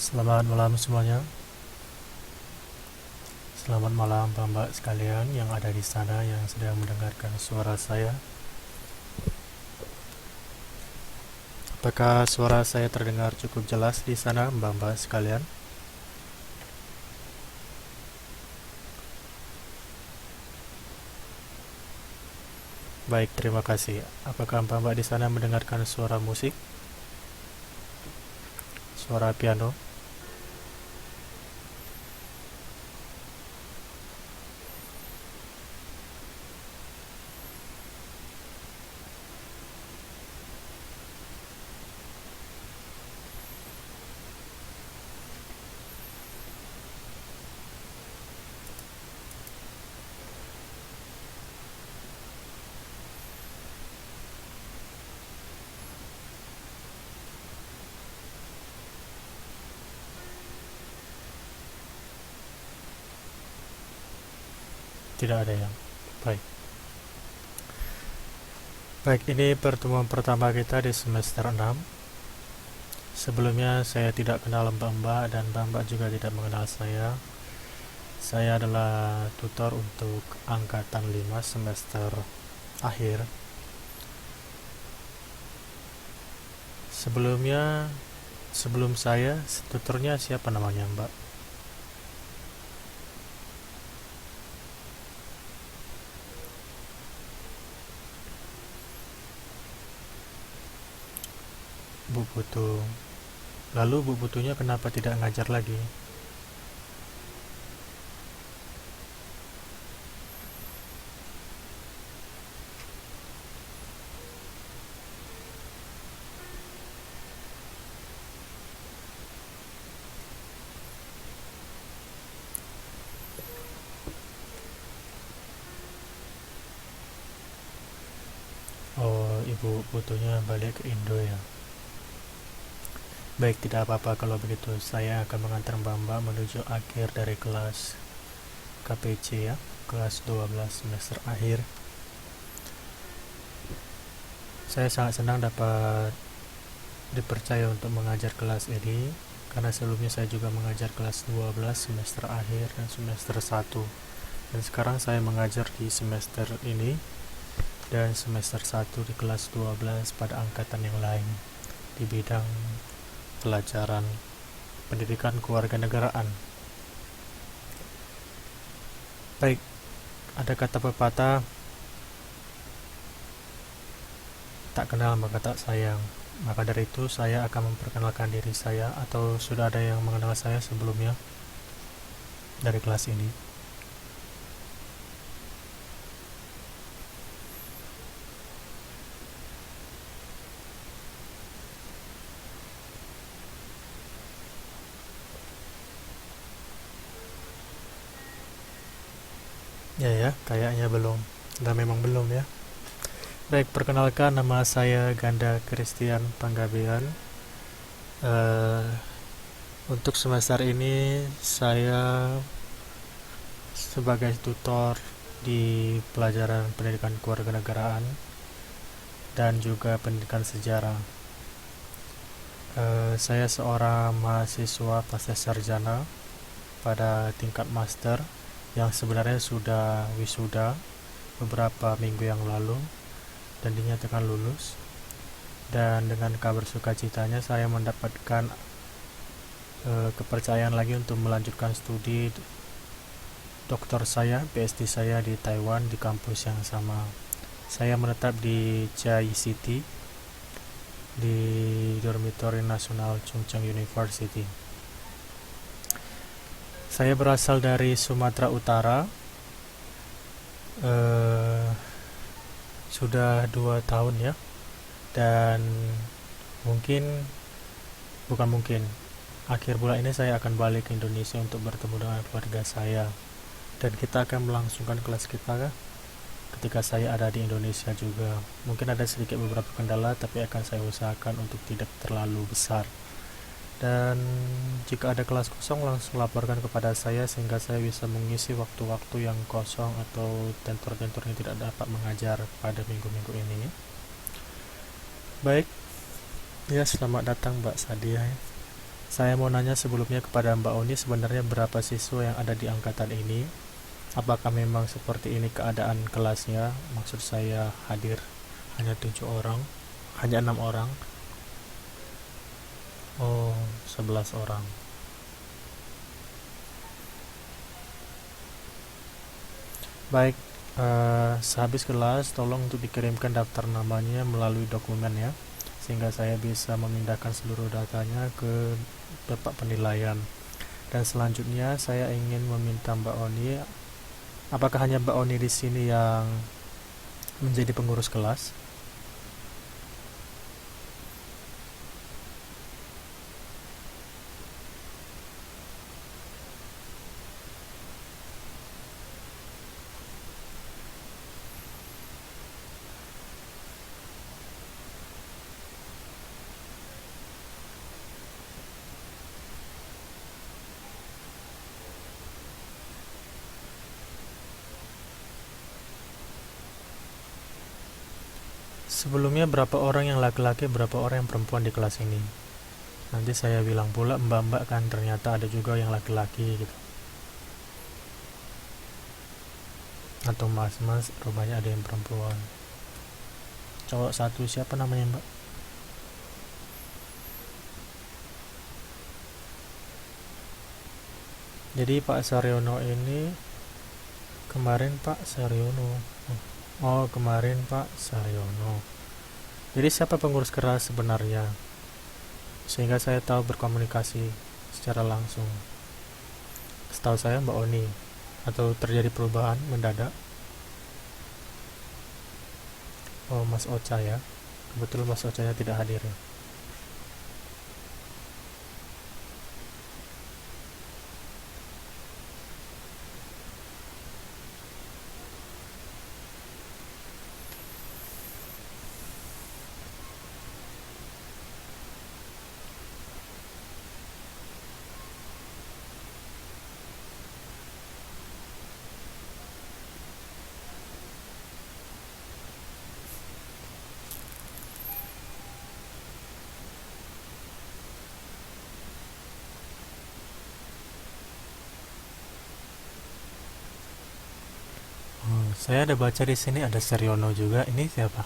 Selamat malam semuanya. Selamat malam Mbak sekalian yang ada di sana yang sedang mendengarkan suara saya. Apakah suara saya terdengar cukup jelas di sana Mbak sekalian? Baik, terima kasih. Apakah Mbak di sana mendengarkan suara musik? Suara piano? Tidak ada yang. Baik. Baik, ini pertemuan pertama kita di semester 6. Sebelumnya saya tidak kenal Mbak dan Mbak juga tidak mengenal saya. Saya adalah tutor untuk angkatan 5 semester akhir. Sebelum saya, tutornya siapa namanya Mbak? Bu Putu. Lalu Bu Putunya kenapa tidak ngajar lagi? Oh, Ibu Putunya balik ke Indo ya. Baik, tidak apa-apa kalau begitu. Saya akan mengantar Mbak menuju akhir dari kelas KPC ya, kelas 12 semester akhir. Saya sangat senang dapat dipercaya untuk mengajar kelas ini, karena sebelumnya saya juga mengajar kelas 12 semester akhir dan semester 1. Dan sekarang saya mengajar di semester ini dan semester 1 di kelas 12 pada angkatan yang lain di bidang pelajaran pendidikan kewarganegaraan. Baik, ada kata pepatah, tak kenal maka tak sayang. Maka dari itu saya akan memperkenalkan diri saya, atau sudah ada yang mengenal saya sebelumnya dari kelas ini? Ya, kayaknya belum. Dan memang belum ya. Baik, perkenalkan, nama saya Ganda Christian Panggabean. Eh, untuk semester ini saya sebagai tutor di pelajaran pendidikan kewarganegaraan dan juga pendidikan sejarah. Saya seorang mahasiswa pasca sarjana pada tingkat master yang sebenarnya sudah wisuda beberapa minggu yang lalu dan dinyatakan lulus. Dan dengan kabar sukacitanya saya mendapatkan kepercayaan lagi untuk melanjutkan studi doktor saya, PhD saya di Taiwan di kampus yang sama. Saya menetap di Chiayi City di Dormitory Nasional Chungcheong University. Saya berasal dari Sumatera Utara. eh, sudah 2 tahun ya, dan mungkin bukan mungkin akhir bulan ini saya akan balik ke Indonesia untuk bertemu dengan keluarga saya, dan kita akan melangsungkan kelas kita ketika saya ada di Indonesia juga. Mungkin ada sedikit beberapa kendala, tapi akan saya usahakan untuk tidak terlalu besar. Dan jika ada kelas kosong, langsung laporkan kepada saya sehingga saya bisa mengisi waktu-waktu yang kosong atau tentor-tentor yang tidak dapat mengajar pada minggu-minggu ini. Baik, ya, selamat datang Mbak Sadia. Saya mau nanya sebelumnya kepada Mbak Oni, sebenarnya berapa siswa yang ada di angkatan ini? Apakah memang seperti ini keadaan kelasnya? Maksud saya hadir hanya 7 orang, hanya 6 orang. Oh, 11 orang. Baik, sehabis kelas tolong untuk dikirimkan daftar namanya melalui dokumen ya, sehingga saya bisa memindahkan seluruh datanya ke tempat penilaian. Dan selanjutnya saya ingin meminta Mbak Oni, apakah hanya Mbak Oni di sini yang menjadi pengurus kelas? Sebelumnya berapa orang yang laki-laki, berapa orang yang perempuan di kelas ini? Nanti saya bilang pula mbak-mbak kan ternyata ada juga yang laki-laki gitu. Atau mas-mas, rupanya ada yang perempuan. Cowok satu, siapa namanya mbak? Jadi Pak Saryono ini kemarin Pak Saryono. Oh, kemarin Pak Saryono. Jadi siapa pengurus keras sebenarnya? Sehingga saya tahu berkomunikasi secara langsung. Setahu saya Mbak Oni. Atau terjadi perubahan mendadak? Oh, Mas Ocha ya. Kebetulan Mas Ochanya tidak hadir ya. Oh, saya ada baca di sini ada Saryono juga. Ini siapa?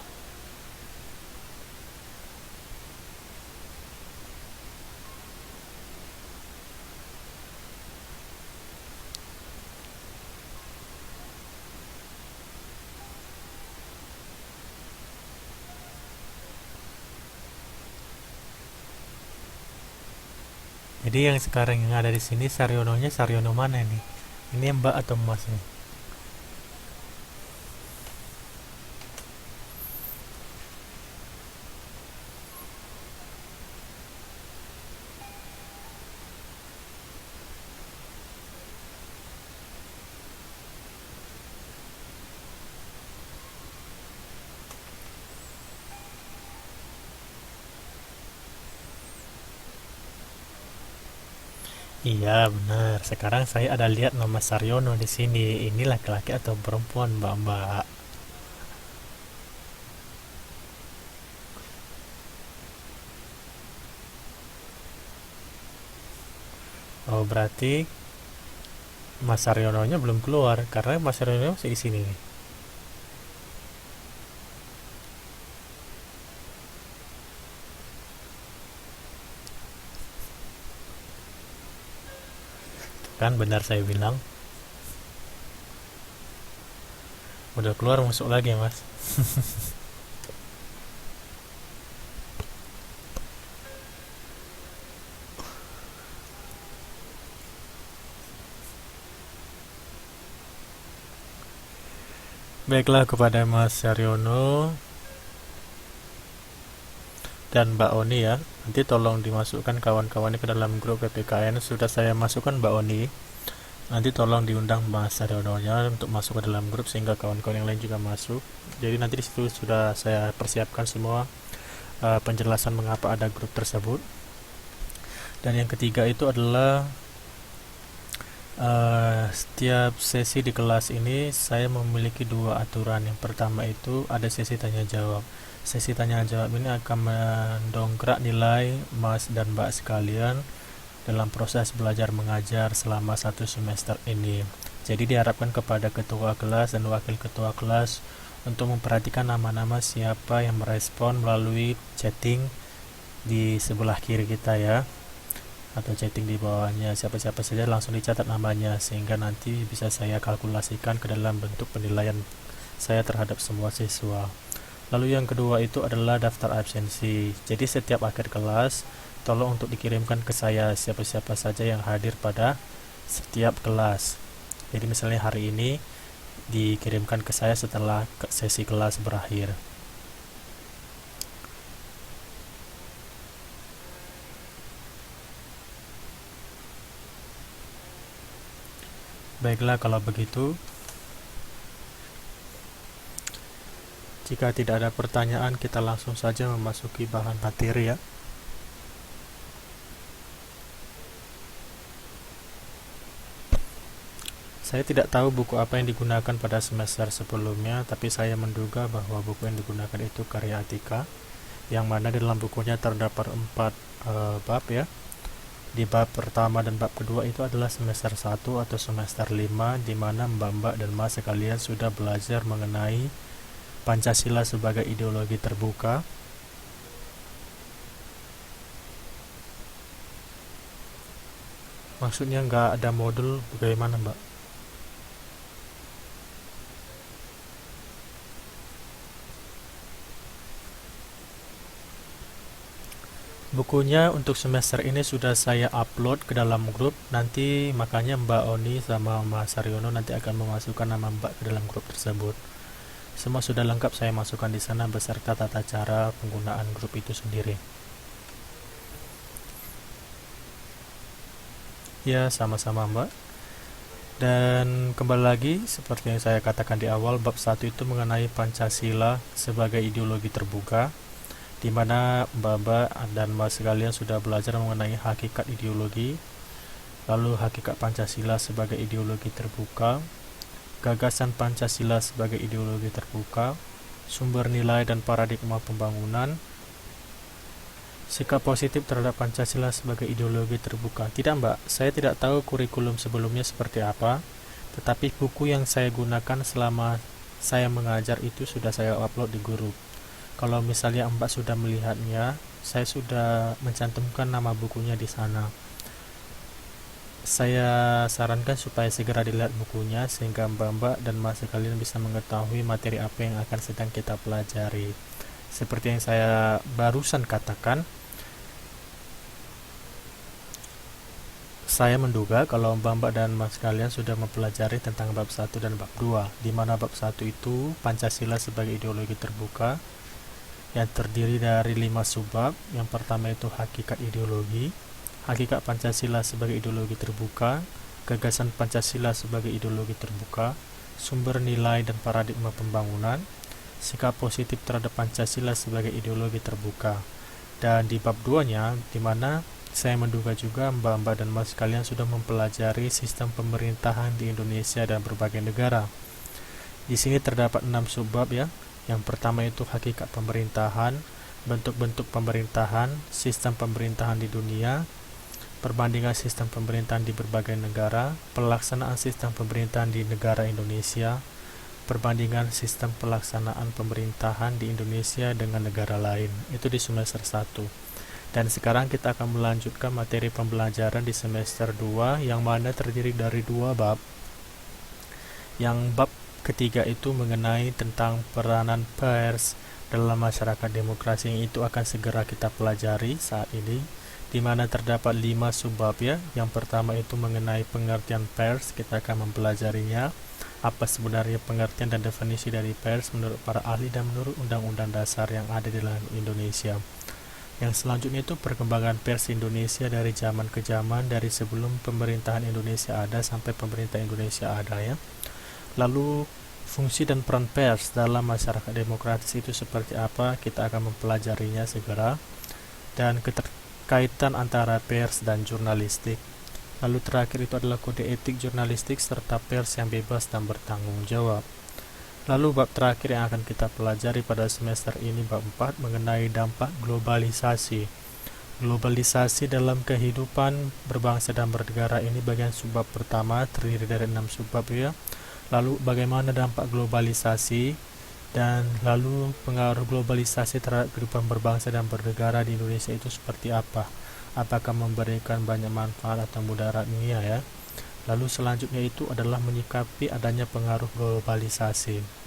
Jadi yang sekarang yang ada di sini Saryononya Saryono mana nih? Ini Mbak atau Mas nih? Iya benar. Sekarang saya ada lihat nama Saryono di sini. Ini laki-laki atau perempuan, Mbak-mbak? Oh berarti Mas Saryononya belum keluar karena Mas Saryono masih di sini nih. Kan benar saya bilang. Udah keluar masuk lagi Mas. Baiklah kepada Mas Saryono dan Mbak Oni ya. Nanti tolong dimasukkan kawan-kawannya ke dalam grup PPKN. Sudah saya masukkan Mbak Oni. Nanti tolong diundang Mas Saryono-nya untuk masuk ke dalam grup sehingga kawan-kawan yang lain juga masuk. Jadi nanti di situ sudah saya persiapkan semua penjelasan mengapa ada grup tersebut. Dan yang ketiga itu adalah setiap sesi di kelas ini saya memiliki dua aturan. Yang pertama itu ada sesi tanya jawab. Sesi tanya jawab ini akan mendongkrak nilai Mas dan Mbak sekalian dalam proses belajar mengajar selama 1 semester ini. Jadi diharapkan kepada ketua kelas dan wakil ketua kelas untuk memperhatikan nama-nama siapa yang merespon melalui chatting di sebelah kiri kita ya, atau chatting di bawahnya. Siapa-siapa saja langsung dicatat namanya, sehingga nanti bisa saya kalkulasikan ke dalam bentuk penilaian saya terhadap semua siswa. Lalu yang kedua itu adalah daftar absensi. Jadi setiap akhir kelas tolong untuk dikirimkan ke saya siapa-siapa saja yang hadir pada setiap kelas. Jadi misalnya hari ini dikirimkan ke saya setelah sesi kelas berakhir. Baiklah, kalau begitu, jika tidak ada pertanyaan, kita langsung saja memasuki bahan materi ya. Saya tidak tahu buku apa yang digunakan pada semester sebelumnya, tapi saya menduga bahwa buku yang digunakan itu karya Atika, yang mana dalam bukunya terdapat 4 bab ya. Di bab pertama dan bab kedua itu adalah semester 1 atau semester 5, di mana mbak-mbak dan mas sekalian sudah belajar mengenai Pancasila sebagai ideologi terbuka. Maksudnya nggak ada modul, bagaimana mbak? Bukunya untuk semester ini sudah saya upload ke dalam grup. Nanti makanya Mbak Oni sama Mas Saryono nanti akan memasukkan nama Mbak ke dalam grup tersebut. Semua sudah lengkap saya masukkan di sana beserta tata cara penggunaan grup itu sendiri. Ya, sama-sama Mbak. Dan kembali lagi, seperti yang saya katakan di awal, bab 1 itu mengenai Pancasila sebagai ideologi terbuka, di mana Mbak dan Mas sekalian sudah belajar mengenai hakikat ideologi, lalu hakikat Pancasila sebagai ideologi terbuka, gagasan Pancasila sebagai ideologi terbuka, sumber nilai dan paradigma pembangunan, sikap positif terhadap Pancasila sebagai ideologi terbuka. Tidak Mbak, saya tidak tahu kurikulum sebelumnya seperti apa, tetapi buku yang saya gunakan selama saya mengajar itu sudah saya upload di grup. Kalau misalnya Mbak sudah melihatnya, saya sudah mencantumkan nama bukunya di sana. Saya sarankan supaya segera dilihat bukunya, sehingga Mbak dan Mas sekalian bisa mengetahui materi apa yang akan sedang kita pelajari. Seperti yang saya barusan katakan, saya menduga kalau Mbak dan Mas sekalian sudah mempelajari tentang bab 1 dan bab 2, di mana bab 1 itu Pancasila sebagai ideologi terbuka, yang terdiri dari 5 subbab. Yang pertama itu hakikat ideologi, hakikat Pancasila sebagai ideologi terbuka, gagasan Pancasila sebagai ideologi terbuka, sumber nilai dan paradigma pembangunan, sikap positif terhadap Pancasila sebagai ideologi terbuka. Dan di bab 2-nya, di mana saya menduga juga Mbak dan Mas sekalian sudah mempelajari sistem pemerintahan di Indonesia dan berbagai negara. Di sini terdapat 6 subbab ya. Yang pertama itu hakikat pemerintahan, bentuk-bentuk pemerintahan, sistem pemerintahan di dunia, perbandingan sistem pemerintahan di berbagai negara, pelaksanaan sistem pemerintahan di negara Indonesia, perbandingan sistem pelaksanaan pemerintahan di Indonesia dengan negara lain. Itu di semester 1. Dan sekarang kita akan melanjutkan materi pembelajaran di semester 2, yang mana terdiri dari 2 bab. Yang bab ketiga itu mengenai tentang peranan pers dalam masyarakat demokrasi, yang itu akan segera kita pelajari saat ini, di mana terdapat 5 subbab ya. Yang pertama itu mengenai pengertian pers, kita akan mempelajarinya, apa sebenarnya pengertian dan definisi dari pers menurut para ahli dan menurut undang-undang dasar yang ada di dalam Indonesia. Yang selanjutnya itu perkembangan pers Indonesia dari zaman ke zaman, dari sebelum pemerintahan Indonesia ada sampai pemerintah Indonesia ada ya. Lalu fungsi dan peran pers dalam masyarakat demokratis itu seperti apa, kita akan mempelajarinya segera. Dan keterkaitan antara pers dan jurnalistik. Lalu terakhir itu adalah kode etik jurnalistik serta pers yang bebas dan bertanggung jawab. Lalu bab terakhir yang akan kita pelajari pada semester ini, bab 4, mengenai dampak globalisasi. Globalisasi dalam kehidupan berbangsa dan bernegara ini bagian subbab pertama terdiri dari 6 subbab ya. Lalu bagaimana dampak globalisasi dan lalu pengaruh globalisasi terhadap kehidupan berbangsa dan bernegara di Indonesia itu seperti apa? Apakah memberikan banyak manfaat atau mudaratnya ya? Lalu selanjutnya itu adalah menyikapi adanya pengaruh globalisasi.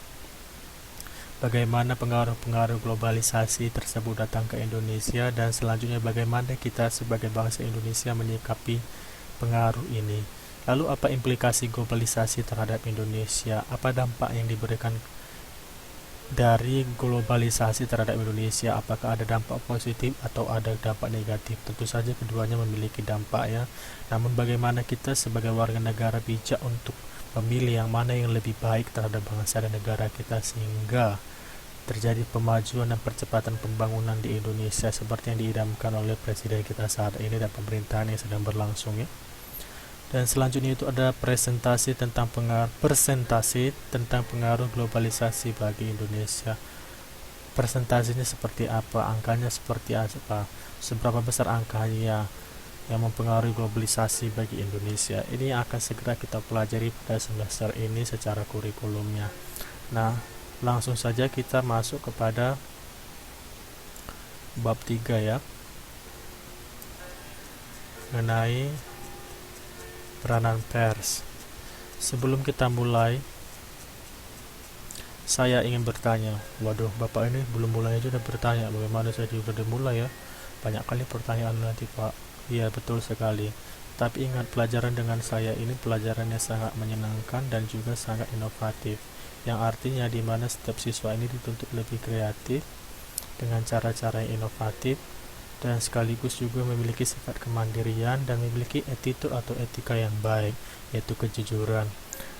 Bagaimana pengaruh-pengaruh globalisasi tersebut datang ke Indonesia, dan selanjutnya bagaimana kita sebagai bangsa Indonesia menyikapi pengaruh ini. Lalu apa implikasi globalisasi terhadap Indonesia? Apa dampak yang diberikan dari globalisasi terhadap Indonesia? Apakah ada dampak positif atau ada dampak negatif? Tentu saja keduanya memiliki dampak ya. Namun bagaimana kita sebagai warga negara bijak untuk memilih yang mana yang lebih baik terhadap bangsa dan negara kita sehingga terjadi pemajuan dan percepatan pembangunan di Indonesia seperti yang diidamkan oleh presiden kita saat ini dan pemerintahan yang sedang berlangsung ya. Dan selanjutnya itu ada presentasi tentang pengaruh globalisasi bagi Indonesia. Presentasinya seperti apa, angkanya seperti apa, seberapa besar angkanya yang mempengaruhi globalisasi bagi Indonesia. Ini akan segera kita pelajari pada semester ini secara kurikulumnya. Nah, langsung saja kita masuk kepada bab 3 ya, mengenai peranan pers. Sebelum kita mulai, saya ingin bertanya. Waduh, Bapak ini belum mulai aja udah bertanya. Bagaimana saya juga udah mulai ya? Banyak kali pertanyaan nanti, Pak. Iya, betul sekali. Tapi ingat, pelajaran dengan saya ini pelajarannya sangat menyenangkan dan juga sangat inovatif. Yang artinya di mana setiap siswa ini dituntut lebih kreatif dengan cara-cara yang inovatif dan sekaligus juga memiliki sifat kemandirian dan memiliki attitude atau etika yang baik, yaitu kejujuran.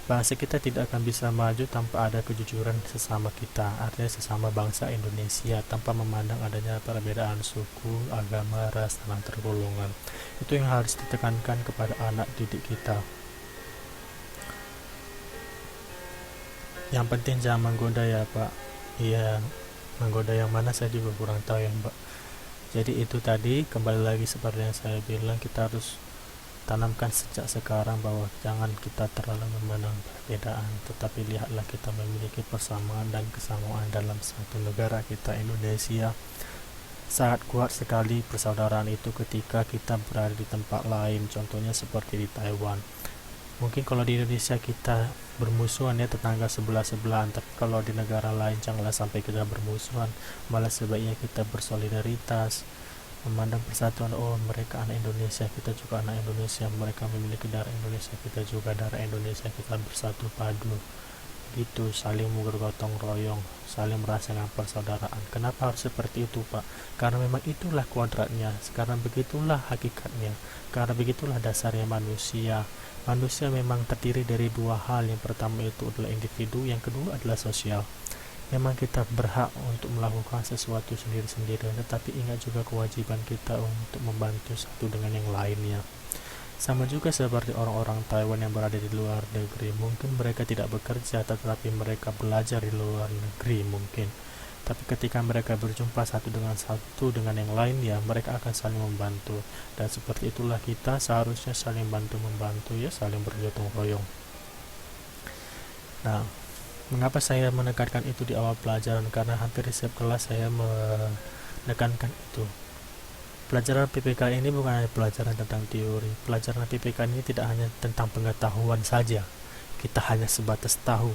Bangsa kita tidak akan bisa maju tanpa ada kejujuran sesama kita, artinya sesama bangsa Indonesia, tanpa memandang adanya perbedaan suku, agama, ras, dan antar golongan. Itu yang harus ditekankan kepada anak didik kita. Yang penting jangan menggoda ya Pak. Iya, menggoda yang mana saya juga kurang tahu ya Mbak. Jadi itu tadi, kembali lagi seperti yang saya bilang, kita harus tanamkan sejak sekarang bahwa jangan kita terlalu memandang perbedaan, tetapi lihatlah kita memiliki persamaan dan kesamaan dalam satu negara kita Indonesia. Sangat kuat sekali persaudaraan itu ketika kita berada di tempat lain, contohnya seperti di Taiwan. Mungkin kalau di Indonesia kita bermusuhan ya, tetangga sebelah-sebelahan, tapi kalau di negara lain janganlah sampai kita bermusuhan, malah sebaiknya kita bersolidaritas, memandang persatuan. Oh, mereka anak Indonesia, kita juga anak Indonesia, mereka memiliki darah Indonesia, kita juga darah Indonesia, kita bersatu padu gitu, saling bergotong royong, saling merasakan persaudaraan. Kenapa harus seperti itu Pak? Karena memang itulah kuadratnya, sekarang begitulah hakikatnya, karena begitulah dasarnya manusia. Manusia memang terdiri dari dua hal. Yang pertama itu adalah individu, yang kedua adalah sosial. Memang kita berhak untuk melakukan sesuatu sendiri-sendiri, tetapi ingat juga kewajiban kita untuk membantu satu dengan yang lainnya. Sama juga seperti orang-orang Taiwan yang berada di luar negeri. Mungkin mereka tidak bekerja, tetapi mereka belajar di luar negeri mungkin. Tapi ketika mereka berjumpa satu dengan yang lain, ya mereka akan saling membantu. Dan seperti itulah kita seharusnya saling bantu-membantu ya, saling bergotong royong. Nah, mengapa saya menekankan itu di awal pelajaran? Karena hampir di setiap kelas saya menekankan itu. Pelajaran PPK ini bukan hanya pelajaran tentang teori. Pelajaran PPK ini tidak hanya tentang pengetahuan saja. Kita hanya sebatas tahu.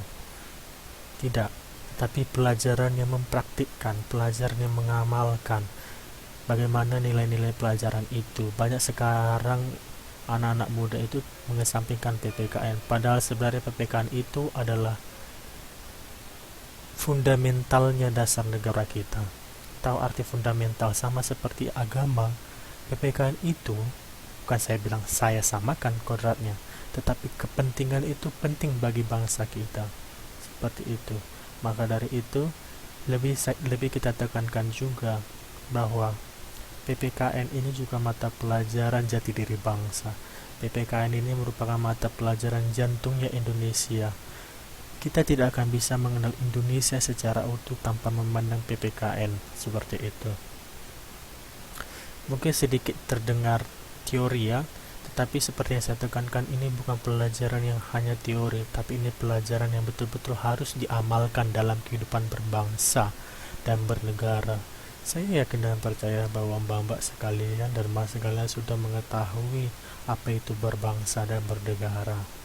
Tidak, tapi pelajaran yang mempraktikkan, pelajaran yang mengamalkan. Bagaimana nilai-nilai pelajaran itu? Banyak sekarang anak-anak muda itu mengesampingkan PPKN. Padahal sebenarnya PPKN itu adalah fundamentalnya dasar negara kita. Tahu arti fundamental, sama seperti agama. PPKN itu bukan saya bilang saya samakan kodratnya, tetapi kepentingan itu penting bagi bangsa kita. Seperti itu. Maka dari itu lebih kita tekankan juga bahwa PPKN ini juga mata pelajaran jati diri bangsa. PPKN ini merupakan mata pelajaran jantungnya Indonesia. Kita tidak akan bisa mengenal Indonesia secara utuh tanpa memandang PPKN seperti itu. Mungkin sedikit terdengar teori ya, tetapi seperti yang saya tekankan, ini bukan pelajaran yang hanya teori, tapi ini pelajaran yang betul-betul harus diamalkan dalam kehidupan berbangsa dan bernegara. Saya yakin dan percaya bahwa mbak-mbak sekalian dan mas sekalian sudah mengetahui apa itu berbangsa dan bernegara.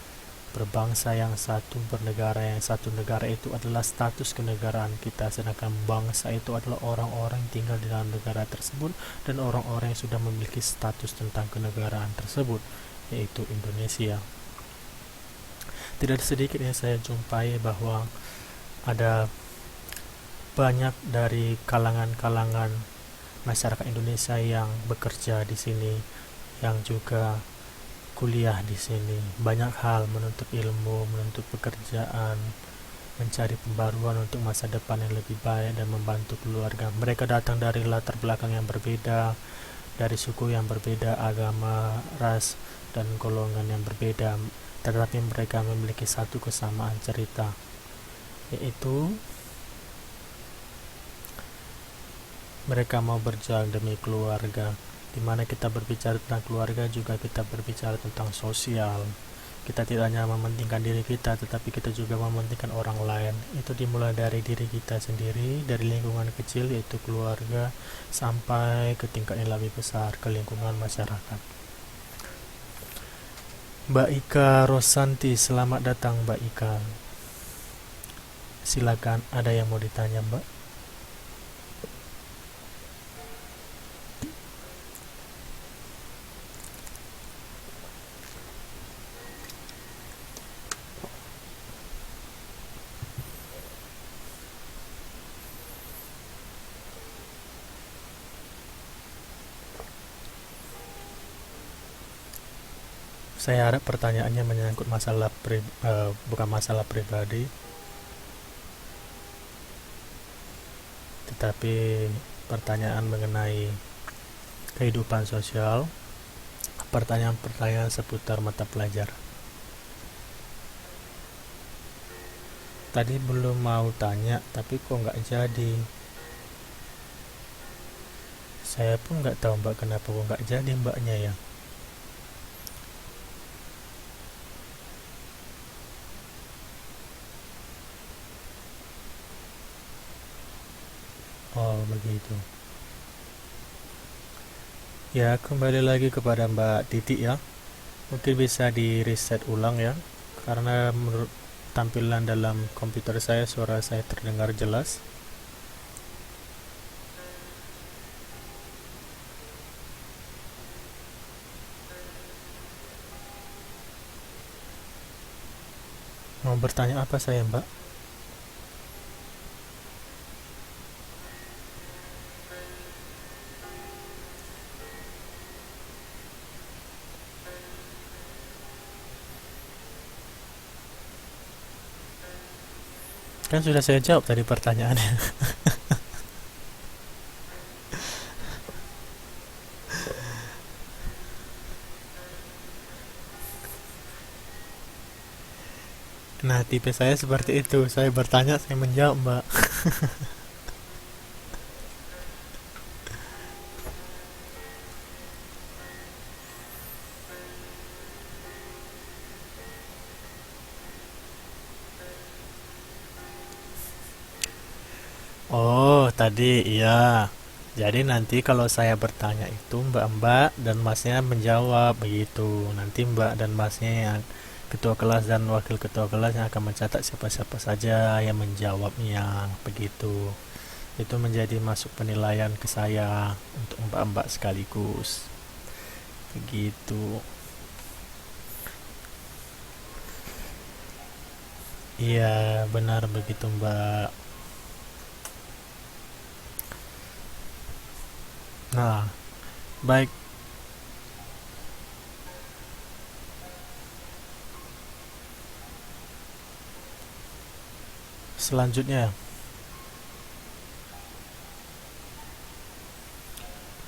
Berbangsa yang satu, bernegara yang satu. Negara itu adalah status kenegaraan kita, sedangkan bangsa itu adalah orang-orang yang tinggal di dalam negara tersebut dan orang-orang yang sudah memiliki status tentang kenegaraan tersebut, yaitu Indonesia. Tidak sedikit yang saya jumpai bahwa ada banyak dari kalangan-kalangan masyarakat Indonesia yang bekerja di sini, yang juga kuliah di sini, banyak hal, menuntut ilmu, menuntut pekerjaan, mencari pembaruan untuk masa depan yang lebih baik dan membantu keluarga. Mereka datang dari latar belakang yang berbeda, dari suku yang berbeda, agama, ras, dan golongan yang berbeda, tetapi mereka memiliki satu kesamaan cerita, yaitu mereka mau berjuang demi keluarga. Di mana kita berbicara tentang keluarga, juga kita berbicara tentang sosial. Kita tidak hanya mementingkan diri kita, tetapi kita juga mementingkan orang lain. Itu dimulai dari diri kita sendiri, dari lingkungan kecil yaitu keluarga, sampai ke tingkat yang lebih besar, ke lingkungan masyarakat. Mbak Ika Rosanti, selamat datang Mbak Ika. Silakan, ada yang mau ditanya Mbak? Saya harap pertanyaannya menyangkut masalah bukan masalah pribadi, tetapi pertanyaan mengenai kehidupan sosial, pertanyaan-pertanyaan seputar mata pelajaran. Tadi belum mau tanya, tapi kok nggak jadi. Saya pun nggak tahu Mbak kenapa kok nggak jadi Mbaknya ya. Oh begitu. Ya, kembali lagi kepada Mbak Titi ya. Mungkin bisa di reset ulang ya, karena menurut tampilan dalam komputer saya, suara saya terdengar jelas. Mau bertanya apa saya Mbak? Kan sudah saya jawab tadi pertanyaannya. Nah, tipe saya seperti itu. Saya bertanya, saya menjawab Mbak. Oh, tadi iya. Jadi nanti kalau saya bertanya itu Mbak-mbak dan Masnya menjawab begitu. Nanti Mbak dan Masnya yang ketua kelas dan wakil ketua kelas yang akan mencatat siapa-siapa saja yang menjawabnya begitu. Itu menjadi masuk penilaian ke saya untuk Mbak-mbak sekaligus. Begitu. Iya, benar begitu Mbak. Nah, baik. Selanjutnya,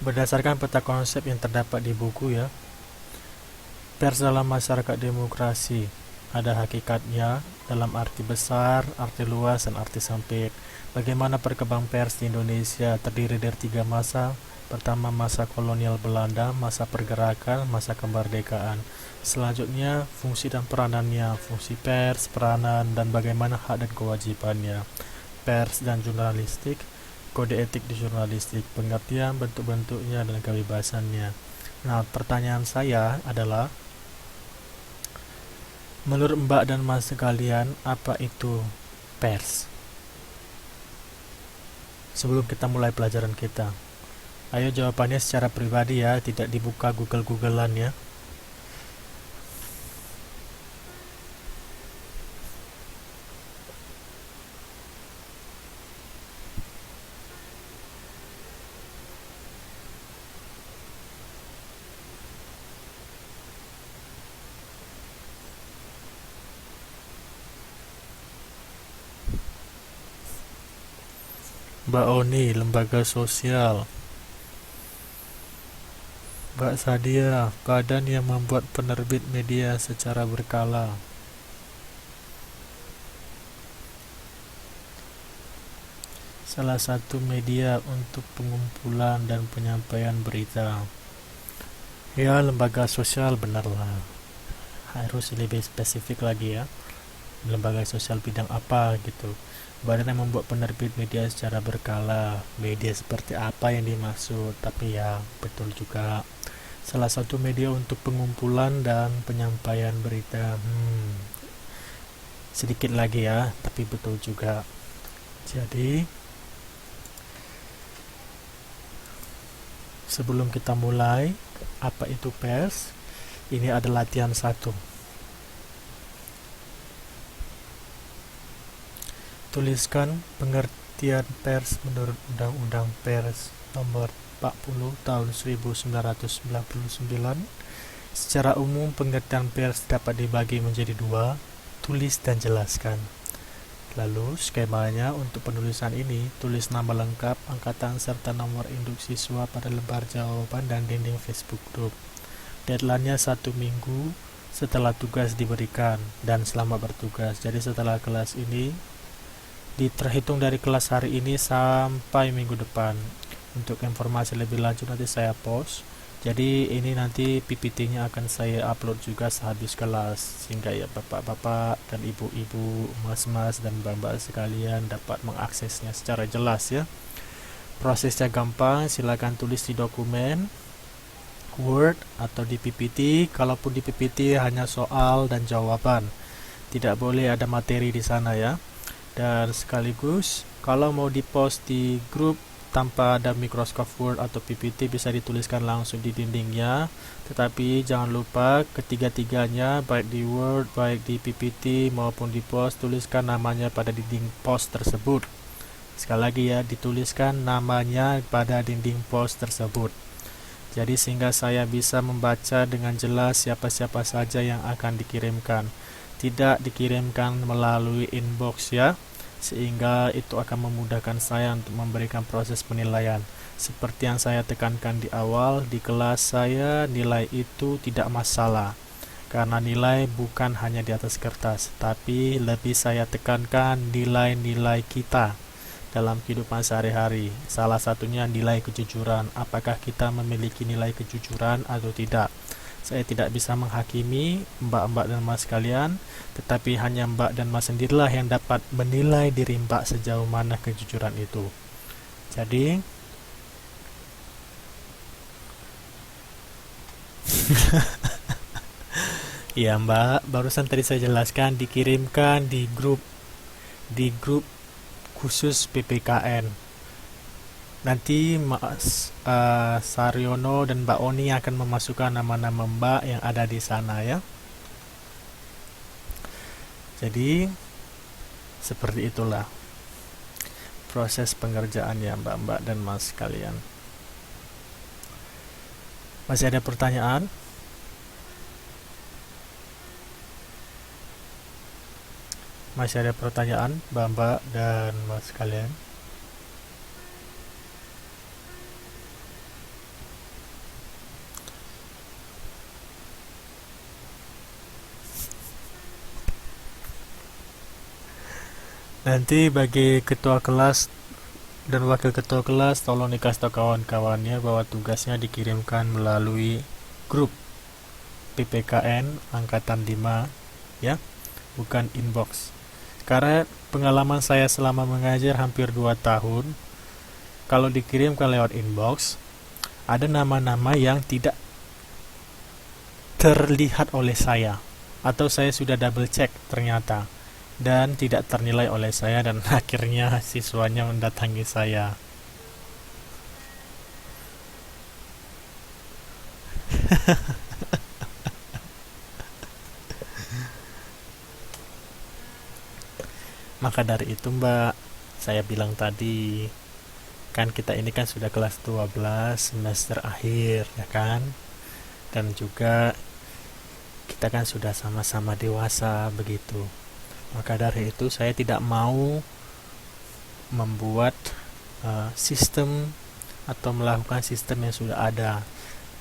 berdasarkan peta konsep yang terdapat di buku ya, pers dalam masyarakat demokrasi ada hakikatnya dalam arti besar, arti luas, dan arti sempit. Bagaimana perkembangan pers di Indonesia terdiri dari 3 masa. Pertama, masa kolonial Belanda, masa pergerakan, masa kemerdekaan. Selanjutnya, fungsi dan peranannya, fungsi pers, peranan, dan bagaimana hak dan kewajibannya. Pers dan jurnalistik, kode etik di jurnalistik, pengertian, bentuk-bentuknya, dan kebebasannya. Nah, pertanyaan saya adalah, menurut Mbak dan Mas sekalian, apa itu pers? Sebelum kita mulai pelajaran kita, ayo jawabannya secara pribadi ya, tidak dibuka Google-Googlean ya. Mbak Oni, lembaga sosial. Mbak Sadia, badan yang membuat penerbit media secara berkala. Salah satu media untuk pengumpulan dan penyampaian berita. Ya, lembaga sosial, benarlah. Harus lebih spesifik lagi ya. Lembaga sosial bidang apa gitu. Badan yang membuat penerbit media secara berkala. Media seperti apa yang dimaksud? Tapi ya, betul juga. Salah satu media untuk pengumpulan dan penyampaian berita. Sedikit lagi ya, tapi betul juga. Jadi, sebelum kita mulai, apa itu pers? Ini adalah latihan 1. Tuliskan pengertian pers menurut Undang-Undang Pers Nomor 40 Tahun 1999. Secara umum, pengertian pers dapat dibagi menjadi 2, tulis dan jelaskan. Lalu, skemanya untuk penulisan ini, tulis nama lengkap, angkatan, serta nomor induk siswa pada lembar jawaban dan dinding Facebook Group. Deadline-nya 1 minggu setelah tugas diberikan dan selama bertugas. Jadi setelah kelas ini, terhitung dari kelas hari ini sampai minggu depan. Untuk informasi lebih lanjut nanti saya post. Jadi ini nanti PPT-nya akan saya upload juga sehabis kelas, sehingga ya bapak-bapak dan ibu-ibu, mas-mas dan mbak-mbak sekalian dapat mengaksesnya secara jelas ya. Prosesnya gampang, silakan tulis di dokumen Word atau di PPT. Kalaupun di PPT hanya soal dan jawaban, tidak boleh ada materi di sana ya. Dan sekaligus, kalau mau di-post di grup tanpa ada Microsoft Word atau PPT, bisa dituliskan langsung di dindingnya. Tetapi jangan lupa ketiga-tiganya, baik di Word, baik di PPT maupun di post, tuliskan namanya pada dinding post tersebut. Sekali lagi ya, dituliskan namanya pada dinding post tersebut. Jadi sehingga saya bisa membaca dengan jelas siapa-siapa saja yang akan dikirimkan. Tidak dikirimkan melalui inbox ya, sehingga itu akan memudahkan saya untuk memberikan proses penilaian. Seperti yang saya tekankan di awal, di kelas saya nilai itu tidak masalah, karena nilai bukan hanya di atas kertas, tapi lebih saya tekankan nilai-nilai kita dalam kehidupan sehari-hari. Salah satunya nilai kejujuran. Apakah kita memiliki nilai kejujuran atau tidak? Saya tidak bisa menghakimi mbak-mbak dan mas sekalian, tetapi hanya mbak dan mas sendirilah yang dapat menilai diri mbak sejauh mana kejujuran itu. Jadi, ya mbak, barusan tadi saya jelaskan dikirimkan di grup khusus PPKN. Nanti Mas Saryono dan Mbak Oni akan memasukkan nama-nama Mbak yang ada di sana ya. Jadi seperti itulah proses pengerjaannya Mbak-mbak dan Mas sekalian. Masih ada pertanyaan? Masih ada pertanyaan Mbak-mbak dan Mas sekalian? Nanti bagi ketua kelas dan wakil ketua kelas, tolong dikasih tahu kawan-kawannya bahwa tugasnya dikirimkan melalui grup PPKN Angkatan 5 ya, bukan inbox. Karena pengalaman saya selama mengajar hampir 2 tahun, kalau dikirimkan lewat inbox, ada nama-nama yang tidak terlihat oleh saya, atau saya sudah double check ternyata, dan tidak ternilai oleh saya, dan akhirnya siswanya mendatangi saya. Maka dari itu Mbak, saya bilang tadi, kan kita ini kan sudah kelas 12 semester akhir ya kan, dan juga kita kan sudah sama-sama dewasa begitu. Maka dari itu saya tidak mau membuat sistem atau melakukan sistem yang sudah ada,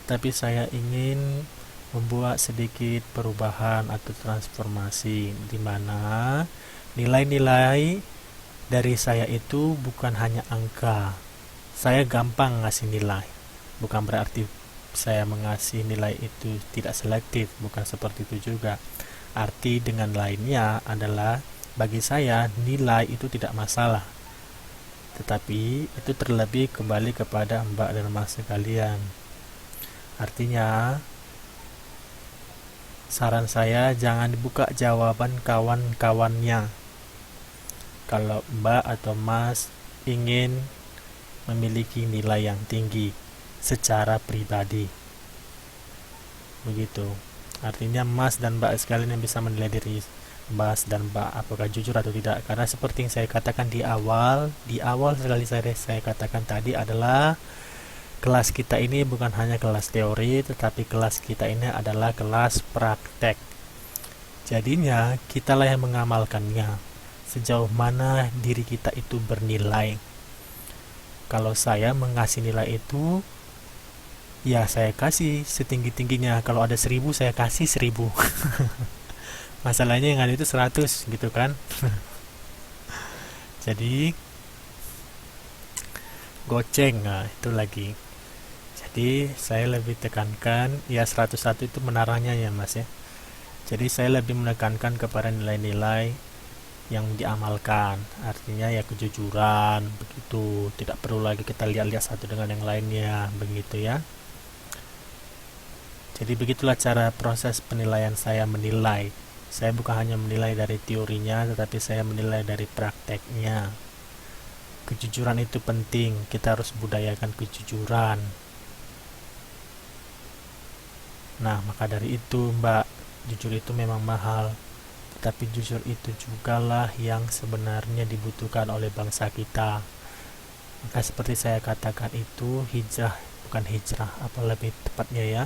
tapi saya ingin membuat sedikit perubahan atau transformasi di mana nilai-nilai dari saya itu bukan hanya angka. Saya gampang ngasih nilai, bukan berarti saya mengasih nilai itu tidak selektif, bukan seperti itu juga. Arti dengan lainnya adalah bagi saya nilai itu tidak masalah, tetapi itu terlebih kembali kepada Mbak dan Mas sekalian. Artinya, saran saya jangan dibuka jawaban kawan-kawannya. Kalau Mbak atau Mas ingin memiliki nilai yang tinggi secara pribadi, begitu. Artinya Mas dan Mbak sekalian yang bisa menilai diri Mas dan Mbak apakah jujur atau tidak. Karena seperti yang saya katakan di awal sekali saya katakan tadi adalah kelas kita ini bukan hanya kelas teori, tetapi kelas kita ini adalah kelas praktek. Jadinya kitalah yang mengamalkannya, sejauh mana diri kita itu bernilai. Kalau saya mengasih nilai itu, ya saya kasih setinggi-tingginya. Kalau ada 1000 saya kasih 1000. Masalahnya yang ada itu 100 gitu kan. Jadi goceng, nah itu lagi. Jadi saya lebih tekankan, ya 101 itu menaranya ya Mas ya. Jadi saya lebih menekankan kepada nilai-nilai yang diamalkan, artinya ya kejujuran begitu, tidak perlu lagi kita lihat-lihat satu dengan yang lainnya begitu ya. Jadi begitulah cara proses penilaian saya menilai. Saya bukan hanya menilai dari teorinya, tetapi saya menilai dari prakteknya. Kejujuran itu penting, kita harus budayakan kejujuran. Nah, maka dari itu Mbak, jujur itu memang mahal, tapi jujur itu jugalah yang sebenarnya dibutuhkan oleh bangsa kita. Maka seperti saya katakan itu hijrah, bukan hijrah, apa lebih tepatnya ya,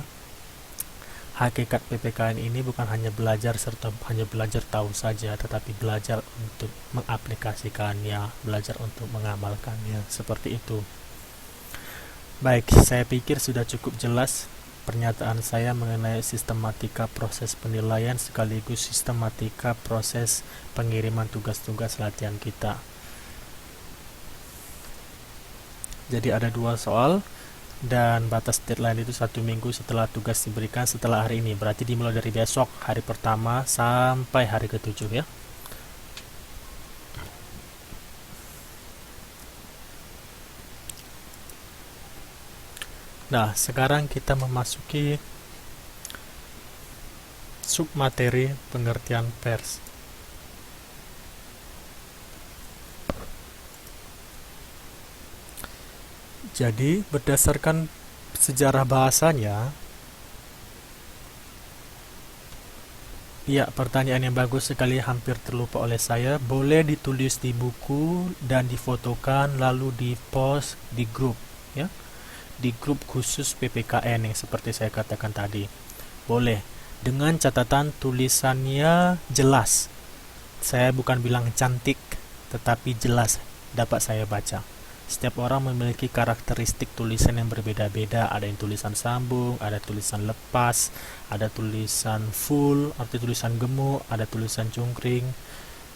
hakikat PPKN ini bukan hanya belajar serta hanya belajar tahu saja, tetapi belajar untuk mengaplikasikannya, belajar untuk mengamalkannya, seperti itu. Baik, saya pikir sudah cukup jelas pernyataan saya mengenai sistematika proses penilaian sekaligus sistematika proses pengiriman tugas-tugas latihan kita. Jadi ada 2 soal dan batas deadline itu 1 minggu setelah tugas diberikan setelah hari ini. Berarti dimulai dari besok hari pertama sampai hari ke-7 ya. Nah, sekarang kita memasuki submateri pengertian pers. Jadi, berdasarkan sejarah bahasanya, ya, pertanyaan yang bagus sekali, hampir terlupa oleh saya. Boleh ditulis di buku dan difotokan lalu dipost di grup, ya, di grup khusus PPKN yang seperti saya katakan tadi. Boleh, dengan catatan tulisannya jelas. Saya bukan bilang cantik, tetapi jelas dapat saya baca. Setiap orang memiliki karakteristik tulisan yang berbeda-beda. Ada yang tulisan sambung, ada tulisan lepas, ada tulisan full, arti tulisan gemuk, ada tulisan cungkring.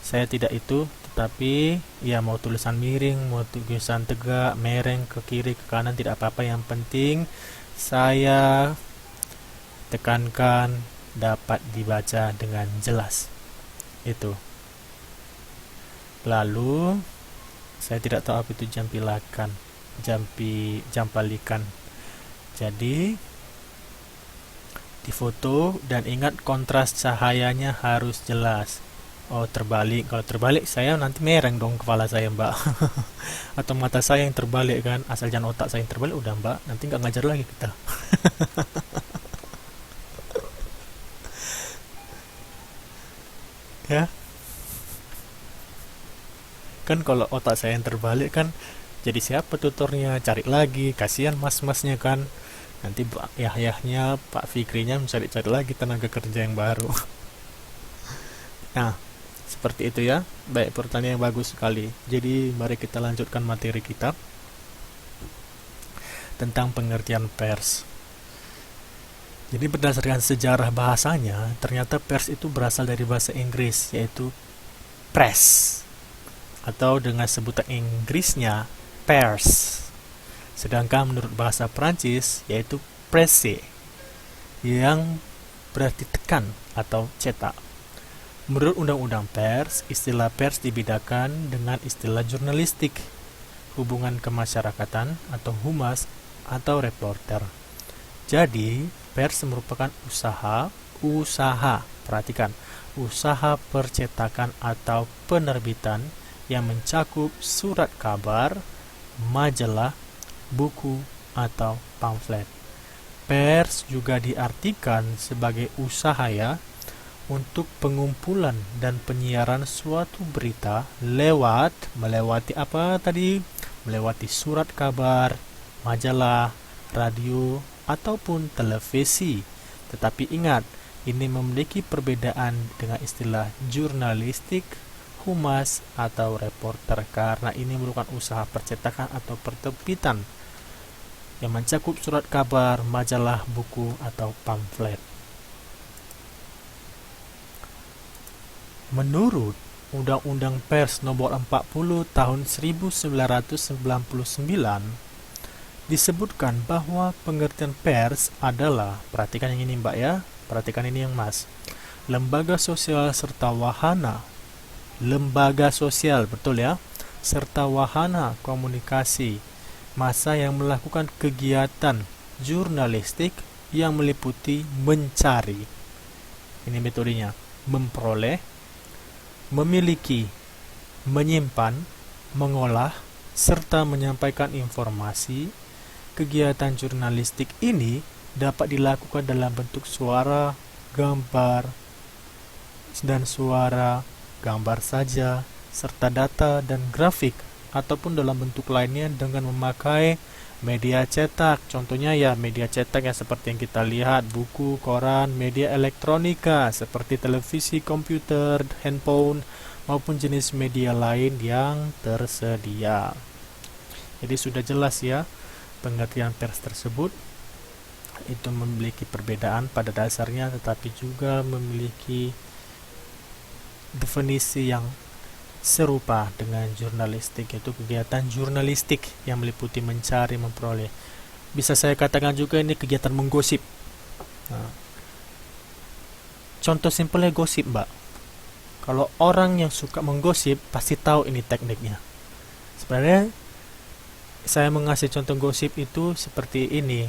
Saya tidak itu, Tapi ya mau tulisan miring, mau tulisan tegak, mereng ke kiri ke kanan tidak apa-apa, yang penting saya tekankan dapat dibaca dengan jelas. Itu. Lalu saya tidak tahu apa itu jampilakan, jampalikan. Jadi difoto dan ingat kontras cahayanya harus jelas. Oh, terbalik. Kalau terbalik saya nanti mereng dong kepala saya, Mbak. Atau mata saya yang terbalik kan. Asal jangan otak saya yang terbalik, udah Mbak. Nanti nggak ngajar lagi kita. Ya. Kan kalau otak saya yang terbalik kan, jadi siapa tutornya? Cari lagi. Kasihan mas-masnya kan. Nanti Pak Yahyahnya, Pak Fikrinya mencari-cari lagi tenaga kerja yang baru. Nah, seperti itu ya. Baik, pertanyaan yang bagus sekali. Jadi mari kita lanjutkan materi kita tentang pengertian pers. Jadi berdasarkan sejarah bahasanya, ternyata pers itu berasal dari bahasa Inggris, yaitu press, atau dengan sebutan Inggrisnya pers. Sedangkan menurut bahasa Prancis yaitu presse, yang berarti tekan atau cetak. Menurut Undang-Undang Pers, istilah pers dibedakan dengan istilah jurnalistik, hubungan kemasyarakatan atau humas atau reporter. Jadi, pers merupakan perhatikan, usaha percetakan atau penerbitan yang mencakup surat kabar, majalah, buku, atau pamflet. Pers juga diartikan sebagai usaha ya untuk pengumpulan dan penyiaran suatu berita melewati apa tadi? Melewati surat kabar, majalah, radio, ataupun televisi. Tetapi ingat, ini memiliki perbedaan dengan istilah jurnalistik, humas, atau reporter karena ini merupakan usaha percetakan atau penerbitan yang mencakup surat kabar, majalah, buku, atau pamflet. Menurut Undang-Undang Pers Nomor 40 Tahun 1999 disebutkan bahwa pengertian pers adalah, perhatikan yang ini Mbak ya, perhatikan ini yang Mas, lembaga sosial serta wahana, lembaga sosial, betul ya, serta wahana komunikasi massa yang melakukan kegiatan jurnalistik yang meliputi mencari, ini metodenya, memperoleh, memiliki, menyimpan, mengolah, serta menyampaikan informasi. Kegiatan jurnalistik ini dapat dilakukan dalam bentuk suara, gambar, dan suara, gambar saja, serta data dan grafik, ataupun dalam bentuk lainnya dengan memakai media cetak. Contohnya ya media cetak yang seperti yang kita lihat, buku, koran, media elektronika seperti televisi, komputer, handphone, maupun jenis media lain yang tersedia. Jadi sudah jelas ya, pengertian pers tersebut itu memiliki perbedaan pada dasarnya, tetapi juga memiliki definisi yang serupa dengan jurnalistik, yaitu kegiatan jurnalistik yang meliputi mencari, memperoleh. Bisa saya katakan juga ini kegiatan menggosip. Nah, contoh simpelnya gosip, Mbak. Kalau orang yang suka menggosip pasti tahu ini tekniknya. Sebenarnya saya mengasih contoh gosip itu seperti ini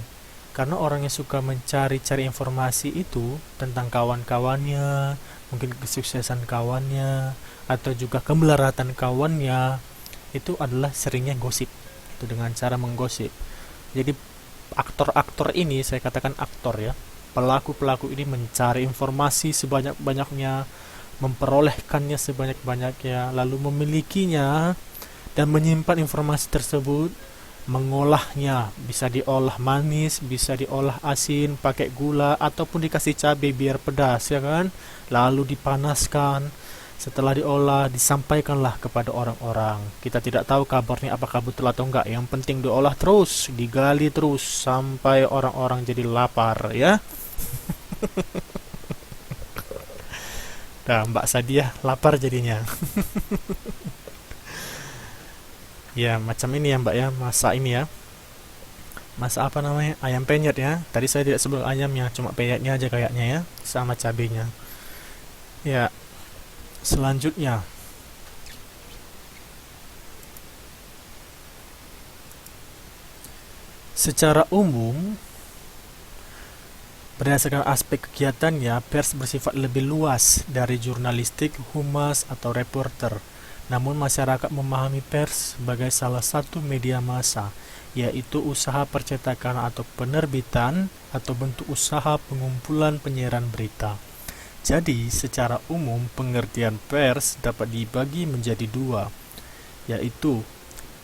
karena orang yang suka mencari-cari informasi itu tentang kawan-kawannya, mungkin kesuksesan kawannya, atau juga kemelaratan kawannya, itu adalah seringnya gosip. Itu dengan cara menggosip. Jadi aktor-aktor ini, saya katakan aktor ya, pelaku-pelaku ini mencari informasi sebanyak-banyaknya, memperolehkannya sebanyak-banyaknya, lalu memilikinya dan menyimpan informasi tersebut, mengolahnya, bisa diolah manis, bisa diolah asin, pakai gula, ataupun dikasih cabai biar pedas ya kan, lalu dipanaskan. Setelah diolah, disampaikanlah kepada orang-orang. Kita tidak tahu kabarnya apakah betul atau enggak. Yang penting diolah terus, digali terus sampai orang-orang jadi lapar ya. Nah, Mbak Sadiah lapar jadinya. Ya, macam ini ya Mbak ya, masak ini ya. Masak apa namanya? Ayam penyet ya. Tadi saya tidak sebut ayamnya, cuma penyetnya aja kayaknya ya, sama cabenya. Ya, selanjutnya. Secara umum, berdasarkan aspek kegiatannya, pers bersifat lebih luas dari jurnalistik, humas, atau reporter. Namun masyarakat memahami pers sebagai salah satu media massa, yaitu usaha percetakan atau penerbitan atau bentuk usaha pengumpulan penyiaran berita. Jadi, secara umum pengertian pers dapat dibagi menjadi dua, yaitu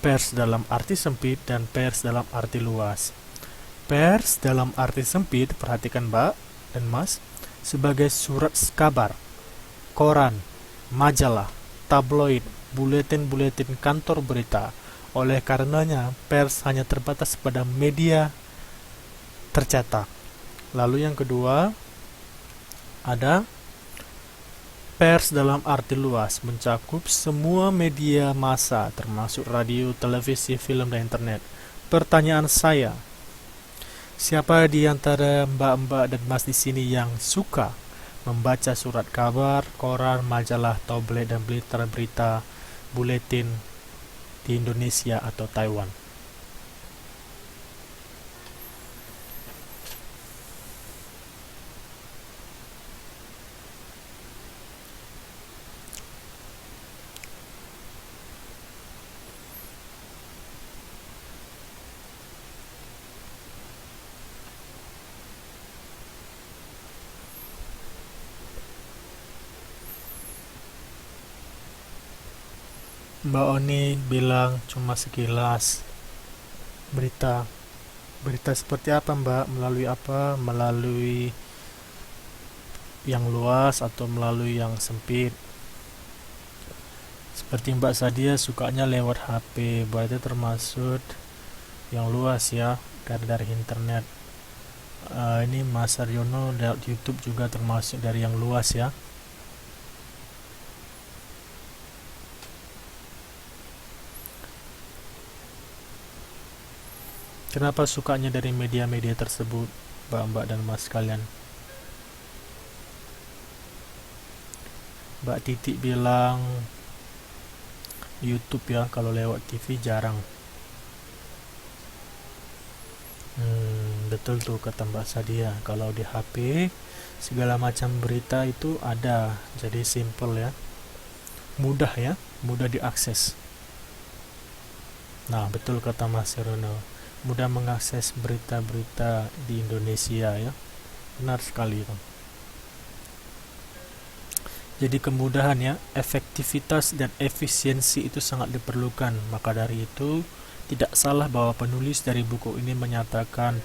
pers dalam arti sempit dan pers dalam arti luas. Pers dalam arti sempit, perhatikan Mbak dan Mas, sebagai surat kabar, koran, majalah, tabloid, buletin-buletin kantor berita. Oleh karenanya, pers hanya terbatas pada media tercetak. Lalu yang kedua, ada pers dalam arti luas, mencakup semua media massa, termasuk radio, televisi, film, dan internet. Pertanyaan saya, siapa di antara mbak-mbak dan mas di sini yang suka membaca surat kabar, koran, majalah, tabloid, dan berita buletin di Indonesia atau Taiwan? Mbak Oni bilang cuma sekilas berita. Berita seperti apa Mbak? Melalui apa? Melalui yang luas atau melalui yang sempit? Seperti Mbak Sadia sukanya lewat HP, berarti termasuk yang luas ya, karena dari internet. Ini Mas Aryono lewat YouTube juga termasuk dari yang luas ya. Kenapa sukanya dari media-media tersebut, Mbak-mbak dan Mas sekalian? Mbak Titik bilang YouTube ya, kalau lewat TV jarang. Betul tuh kata Mbak Sadia, kalau di HP segala macam berita itu ada, jadi simple ya, mudah ya, mudah diakses. Nah, betul kata Mas Rono, mudah mengakses berita-berita di Indonesia ya, benar sekali itu. Jadi kemudahan ya, efektivitas dan efisiensi itu sangat diperlukan. Maka dari itu, tidak salah bahwa penulis dari buku ini menyatakan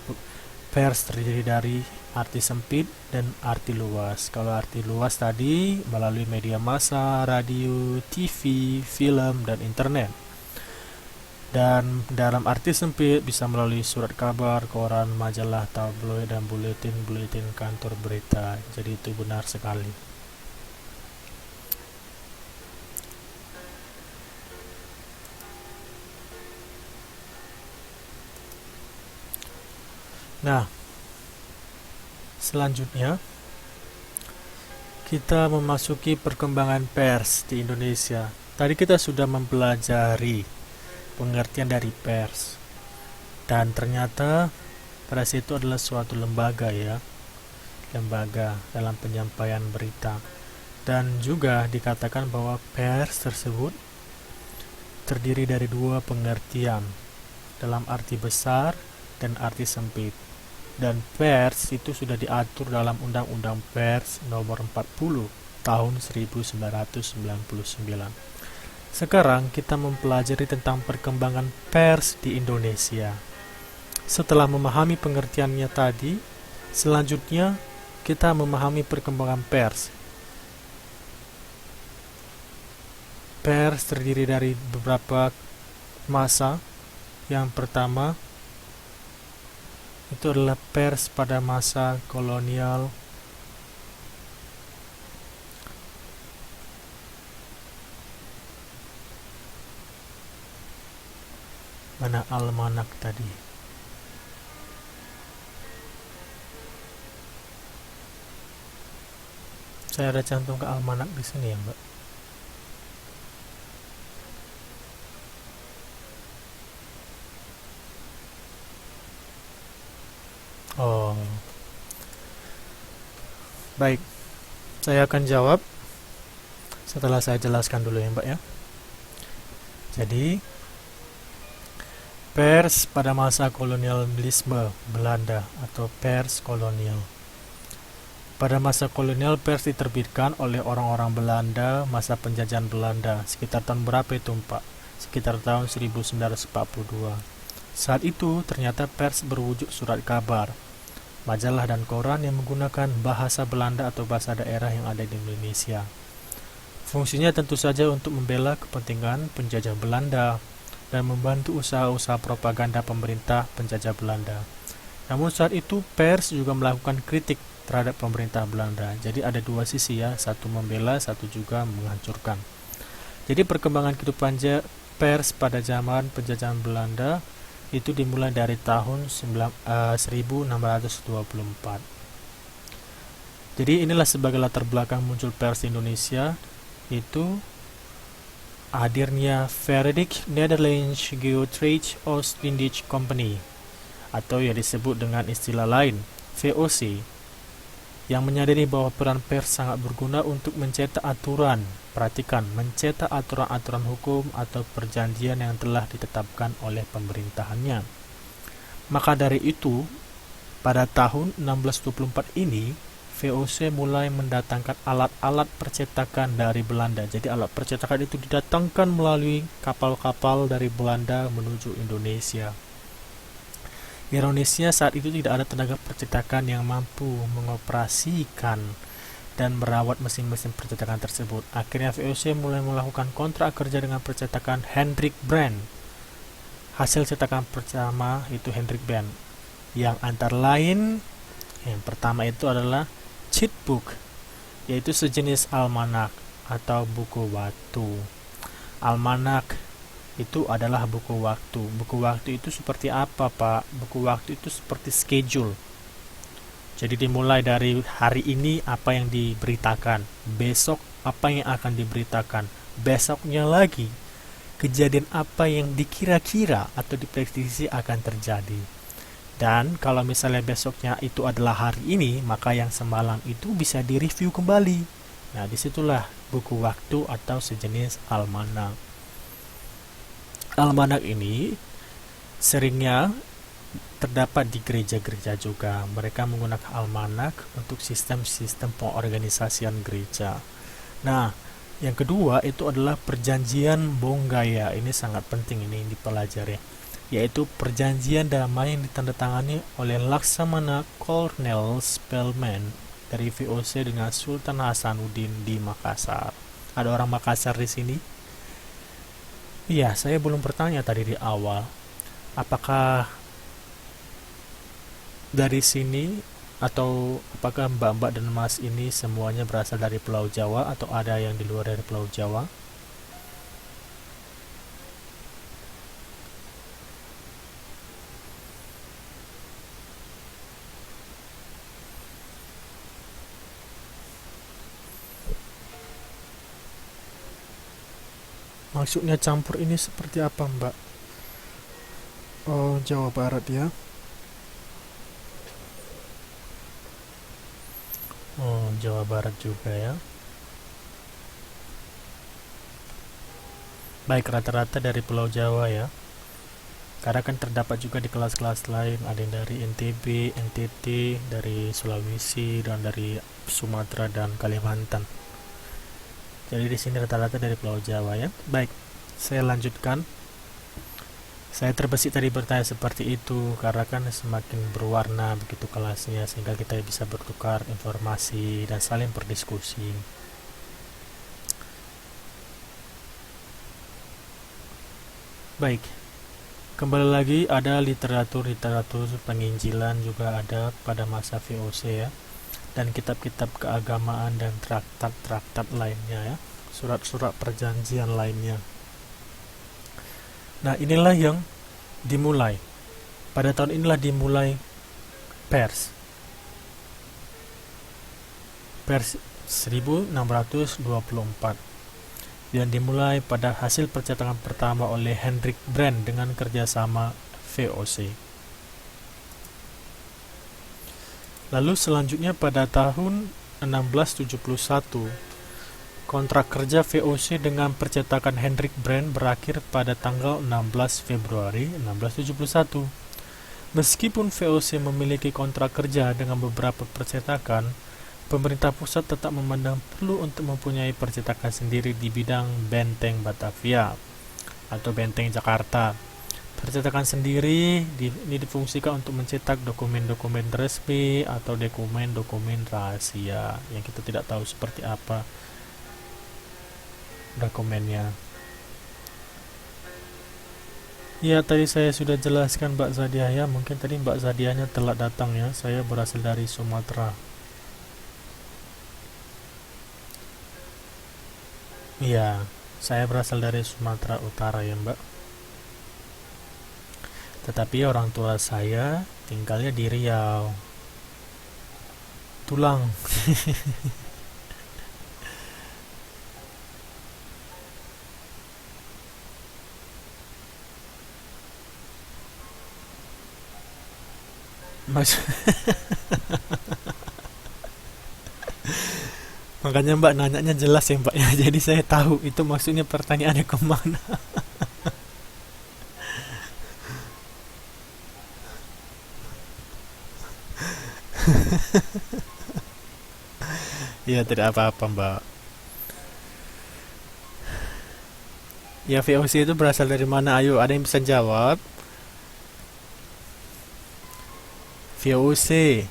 pers terdiri dari arti sempit dan arti luas. Kalau arti luas tadi melalui media massa, radio, TV, film, dan internet. Dan dalam arti sempit bisa melalui surat kabar, koran, majalah, tabloid, dan buletin-buletin kantor berita. Jadi itu benar sekali. Nah, selanjutnya kita memasuki perkembangan pers di Indonesia. Tadi kita sudah mempelajari pengertian dari pers, dan ternyata pers itu adalah suatu lembaga ya, lembaga dalam penyampaian berita. Dan juga dikatakan bahwa pers tersebut terdiri dari dua pengertian, dalam arti besar dan arti sempit. Dan pers itu sudah diatur dalam Undang-Undang Pers Nomor 40 Tahun 1999. Sekarang kita mempelajari tentang perkembangan pers di Indonesia. Setelah memahami pengertiannya tadi, selanjutnya kita memahami perkembangan pers. Pers terdiri dari beberapa masa. Yang pertama itu adalah pers pada masa kolonial. Mana almanak tadi? Saya ada cantum ke almanak di sini ya, Mbak. Oh, baik. Saya akan jawab setelah saya jelaskan dulu ya, Mbak ya. Jadi, pers pada masa kolonialisme Belanda atau pers kolonial. Pada masa kolonial, pers diterbitkan oleh orang-orang Belanda masa penjajahan Belanda. Sekitar tahun berapa itu, Pak? Sekitar tahun 1942. Saat itu, ternyata pers berwujud surat kabar, majalah dan koran yang menggunakan bahasa Belanda atau bahasa daerah yang ada di Indonesia. Fungsinya tentu saja untuk membela kepentingan penjajah Belanda dan membantu usaha-usaha propaganda pemerintah penjajah Belanda. Namun saat itu pers juga melakukan kritik terhadap pemerintah Belanda. Jadi ada dua sisi ya, satu membela, satu juga menghancurkan. Jadi perkembangan kehidupan pers pada zaman penjajahan Belanda itu dimulai dari tahun 1624. Jadi inilah sebagai latar belakang muncul pers di Indonesia, itu hadirnya Verenigd Nederlandsche Geotrade Oost-Indische Company atau yang disebut dengan istilah lain VOC, yang menyadari bahwa peran pers sangat berguna untuk mencetak aturan. Perhatikan, mencetak aturan-aturan hukum atau perjanjian yang telah ditetapkan oleh pemerintahannya. Maka dari itu, pada tahun 1624 ini, VOC mulai mendatangkan alat-alat percetakan dari Belanda. Jadi alat percetakan itu didatangkan melalui kapal-kapal dari Belanda menuju Indonesia. Ironisnya saat itu tidak ada tenaga percetakan yang mampu mengoperasikan dan merawat mesin-mesin percetakan tersebut. Akhirnya VOC mulai melakukan kontrak kerja dengan percetakan Hendrik Brand. Hasil cetakan pertama itu Hendrik Brand, yang antara lain yang pertama itu adalah cheat book, yaitu sejenis almanak atau buku waktu. Almanak itu adalah buku waktu. Buku waktu itu seperti apa, Pak? Buku waktu itu seperti schedule. Jadi dimulai dari hari ini apa yang diberitakan, besok apa yang akan diberitakan, besoknya lagi kejadian apa yang dikira-kira atau diprediksi akan terjadi. Dan kalau misalnya besoknya itu adalah hari ini, maka yang semalam itu bisa direview kembali. Nah, disitulah buku waktu atau sejenis almanak. Almanak ini seringnya terdapat di gereja-gereja juga. Mereka menggunakan almanak untuk sistem-sistem pengorganisasian gereja. Nah, yang kedua itu adalah perjanjian Bonggaya. Ini sangat penting, ini dipelajari, yaitu perjanjian damai yang ditandatangani oleh Laksamana Kolonel Spelman dari VOC dengan Sultan Hasanuddin di Makassar. Ada orang Makassar di sini? Iya, saya belum bertanya tadi di awal. Apakah dari sini atau apakah Mbak-mbak dan Mas ini semuanya berasal dari Pulau Jawa atau ada yang di luar dari Pulau Jawa? Maksudnya campur ini seperti apa, Mbak? Oh, Jawa Barat ya. Oh, Jawa Barat juga ya. Baik, rata-rata dari Pulau Jawa ya. Karena kan terdapat juga di kelas-kelas lain, ada yang dari NTB, NTT, dari Sulawesi, dan dari Sumatera dan Kalimantan. Jadi di sini rata-rata dari Pulau Jawa ya. Baik, saya lanjutkan. Saya terbesit tadi bertanya seperti itu karena kan semakin berwarna begitu kelasnya sehingga kita bisa bertukar informasi dan saling berdiskusi. Baik, kembali lagi ada literatur penginjilan juga ada pada masa VOC ya, dan kitab-kitab keagamaan dan traktat-traktat lainnya ya, surat-surat perjanjian lainnya. Nah, inilah yang dimulai. Pada tahun inilah dimulai Pers. Pers 1624 dan dimulai pada hasil percetakan pertama oleh Hendrik Brand dengan kerjasama VOC. Lalu selanjutnya pada tahun 1671, kontrak kerja VOC dengan percetakan Hendrik Brand berakhir pada tanggal 16 Februari 1671. Meskipun VOC memiliki kontrak kerja dengan beberapa percetakan, pemerintah pusat tetap memandang perlu untuk mempunyai percetakan sendiri di bidang benteng Batavia atau benteng Jakarta. Percetakan sendiri ini difungsikan untuk mencetak dokumen-dokumen resmi atau dokumen-dokumen rahasia yang kita tidak tahu seperti apa dokumennya. Ya, tadi saya sudah jelaskan Mbak Zadiah ya. Mungkin tadi Mbak Zadiahnya telat datang ya. Saya berasal dari Sumatera. Iya, saya berasal dari Sumatera Utara ya Mbak. Tetapi orang tua saya tinggalnya di Riau. Tulang. Mas, makanya Mbak nanyanya jelas ya Mbak ya. Jadi saya tahu itu maksudnya pertanyaannya kemana. Ya tidak apa-apa Mbak. Ya VOC itu berasal dari mana? Ayo ada yang bisa jawab? VOC.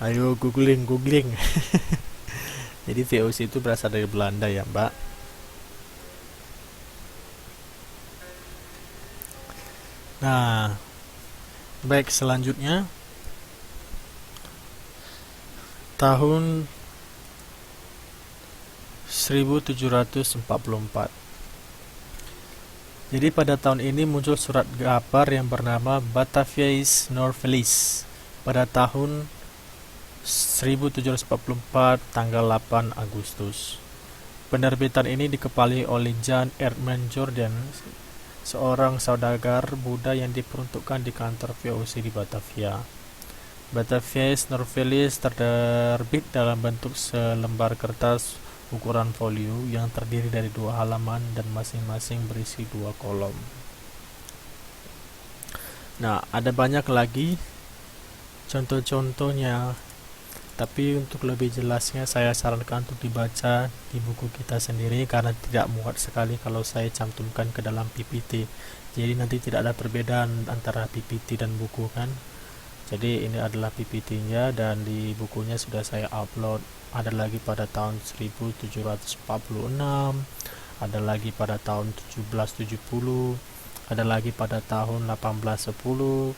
Ayo googling. Jadi VOC itu berasal dari Belanda ya Mbak. Nah, baik selanjutnya tahun 1744. Jadi pada tahun ini muncul surat kabar yang bernama Bataviae Norvelis pada tahun 1744 tanggal 8 Agustus. Penerbitan ini dikepalai oleh Jan Erdmann Jordan, seorang saudagar Buddha yang diperuntukkan di kantor VOC di Batavia. Bataviae Norvelis terbit dalam bentuk selembar kertas ukuran folio yang terdiri dari 2 halaman dan masing-masing berisi 2 kolom. Nah, ada banyak lagi contoh-contohnya, tapi untuk lebih jelasnya saya sarankan untuk dibaca di buku kita sendiri karena tidak muat sekali kalau saya cantumkan ke dalam PPT. Jadi nanti tidak ada perbedaan antara PPT dan buku kan. Jadi ini adalah PPT-nya dan di bukunya sudah saya upload. Ada lagi pada tahun 1746, ada lagi pada tahun 1770, ada lagi pada tahun 1810,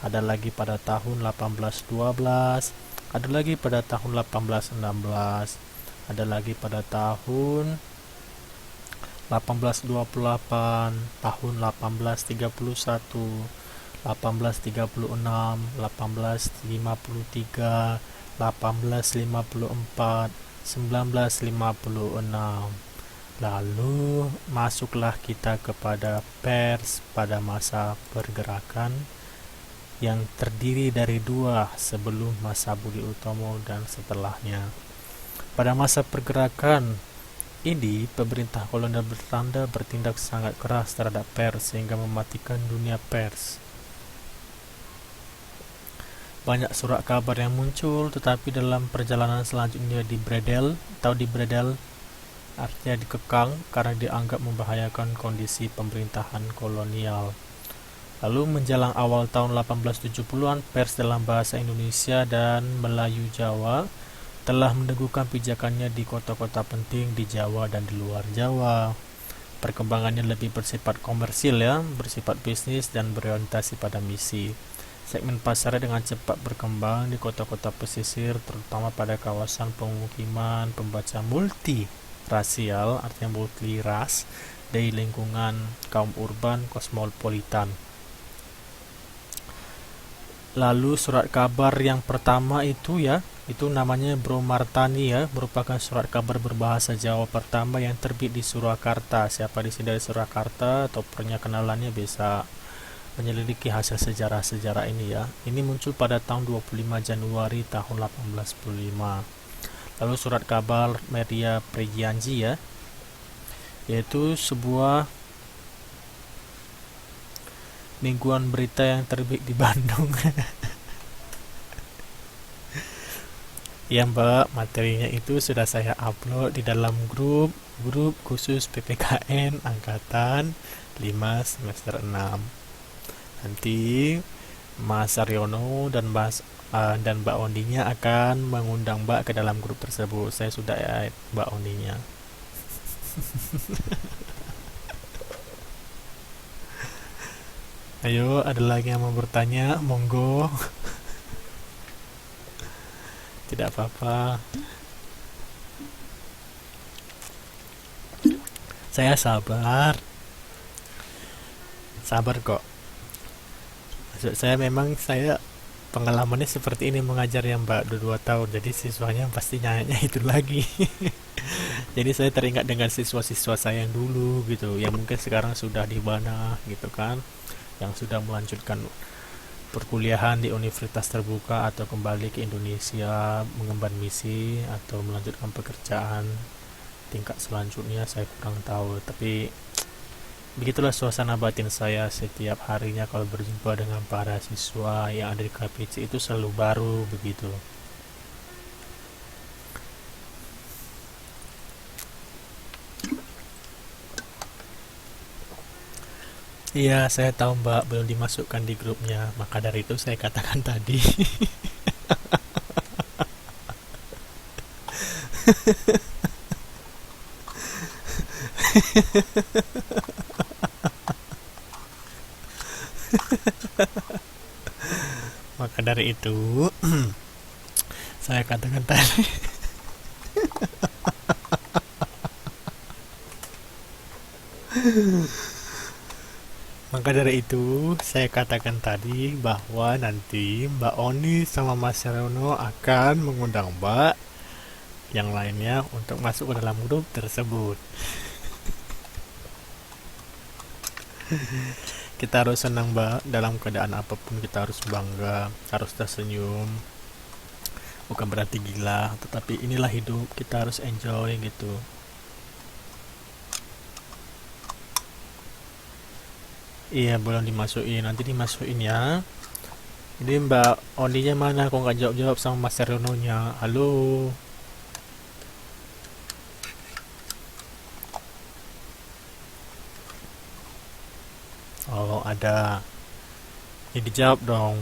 ada lagi pada tahun 1812, ada lagi pada tahun 1816, ada lagi pada tahun 1828, tahun 1831, 1836, 1853, 1854, 1956. Lalu masuklah kita kepada pers pada masa pergerakan yang terdiri dari 2 sebelum masa Budi Utomo dan setelahnya. Pada masa pergerakan ini, pemerintah kolonial Belanda bertindak sangat keras terhadap pers sehingga mematikan dunia pers. Banyak surat kabar yang muncul, tetapi dalam perjalanan selanjutnya dibredel artinya dikekang karena dianggap membahayakan kondisi pemerintahan kolonial. Lalu menjelang awal tahun 1870-an, pers dalam bahasa Indonesia dan Melayu Jawa telah meneguhkan pijakannya di kota-kota penting di Jawa dan di luar Jawa. Perkembangannya lebih bersifat komersil ya, bersifat bisnis dan berorientasi pada misi. Segmen pasarnya dengan cepat berkembang di kota-kota pesisir, terutama pada kawasan pemukiman pembaca multi rasial, artinya multi ras, di lingkungan kaum urban kosmopolitan. Lalu surat kabar yang pertama itu itu namanya Bro Martani ya, merupakan surat kabar berbahasa Jawa pertama yang terbit di Surakarta. Siapa di sini dari Surakarta atau punya kenalannya bisa menyelidiki hasil sejarah-sejarah ini ya. Ini muncul pada tahun 25 Januari tahun 1845. Lalu surat kabar Media Pregianji ya, yaitu sebuah mingguan berita yang terbit di Bandung. Ya Mbak, materinya itu sudah saya upload di dalam grup khusus PPKN Angkatan 5 semester 6. Nanti Mas Aryono dan Mbak Ondinya akan mengundang Mbak ke dalam grup tersebut. Saya sudah add Mbak Ondinya. Ayo, ada lagi yang mau bertanya? Monggo. Tidak apa-apa. Saya sabar. Sabar kok. Maksud saya memang saya pengalamannya seperti ini mengajar yang Mbak 2 tahun. Jadi siswanya pasti nanya itu lagi. Jadi saya teringat dengan siswa-siswa saya yang dulu gitu, yang mungkin sekarang sudah di mana gitu kan, yang sudah melanjutkan perkuliahan di universitas terbuka atau kembali ke Indonesia mengemban misi atau melanjutkan pekerjaan tingkat selanjutnya saya kurang tahu, tapi begitulah suasana batin saya setiap harinya kalau berjumpa dengan para siswa yang ada di KPC, itu selalu baru begitu. Iya, saya tahu Mbak belum dimasukkan di grupnya, maka dari itu saya katakan tadi. Maka dari itu saya katakan tadi. Maka dari itu saya katakan tadi bahwa nanti Mbak Oni sama Mas Rono akan mengundang Mbak yang lainnya untuk masuk ke dalam grup tersebut. Kita harus senang Mbak, dalam keadaan apapun kita harus bangga, harus tersenyum. Bukan berarti gila, tetapi inilah hidup, kita harus enjoy gitu. Iya, belum dimasukin, nanti dimasukin ya. Ini Mbak Oninya mana? Kok nggak jawab-jawab sama Mas Rono-nya? Halo. Oh, ada. Ya dijawab dong,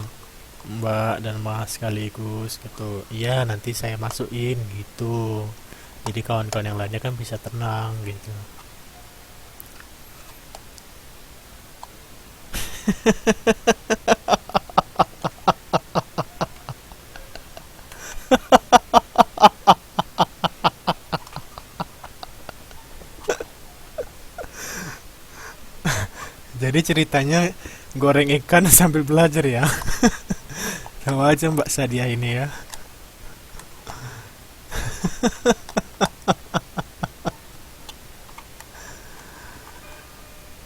Mbak dan Mas sekaligus gitu. Iya, nanti saya masukin gitu. Jadi kawan-kawan yang lainnya kan bisa tenang gitu. Jadi ceritanya goreng ikan sambil belajar ya. Sama aja Mbak Sadia ini ya.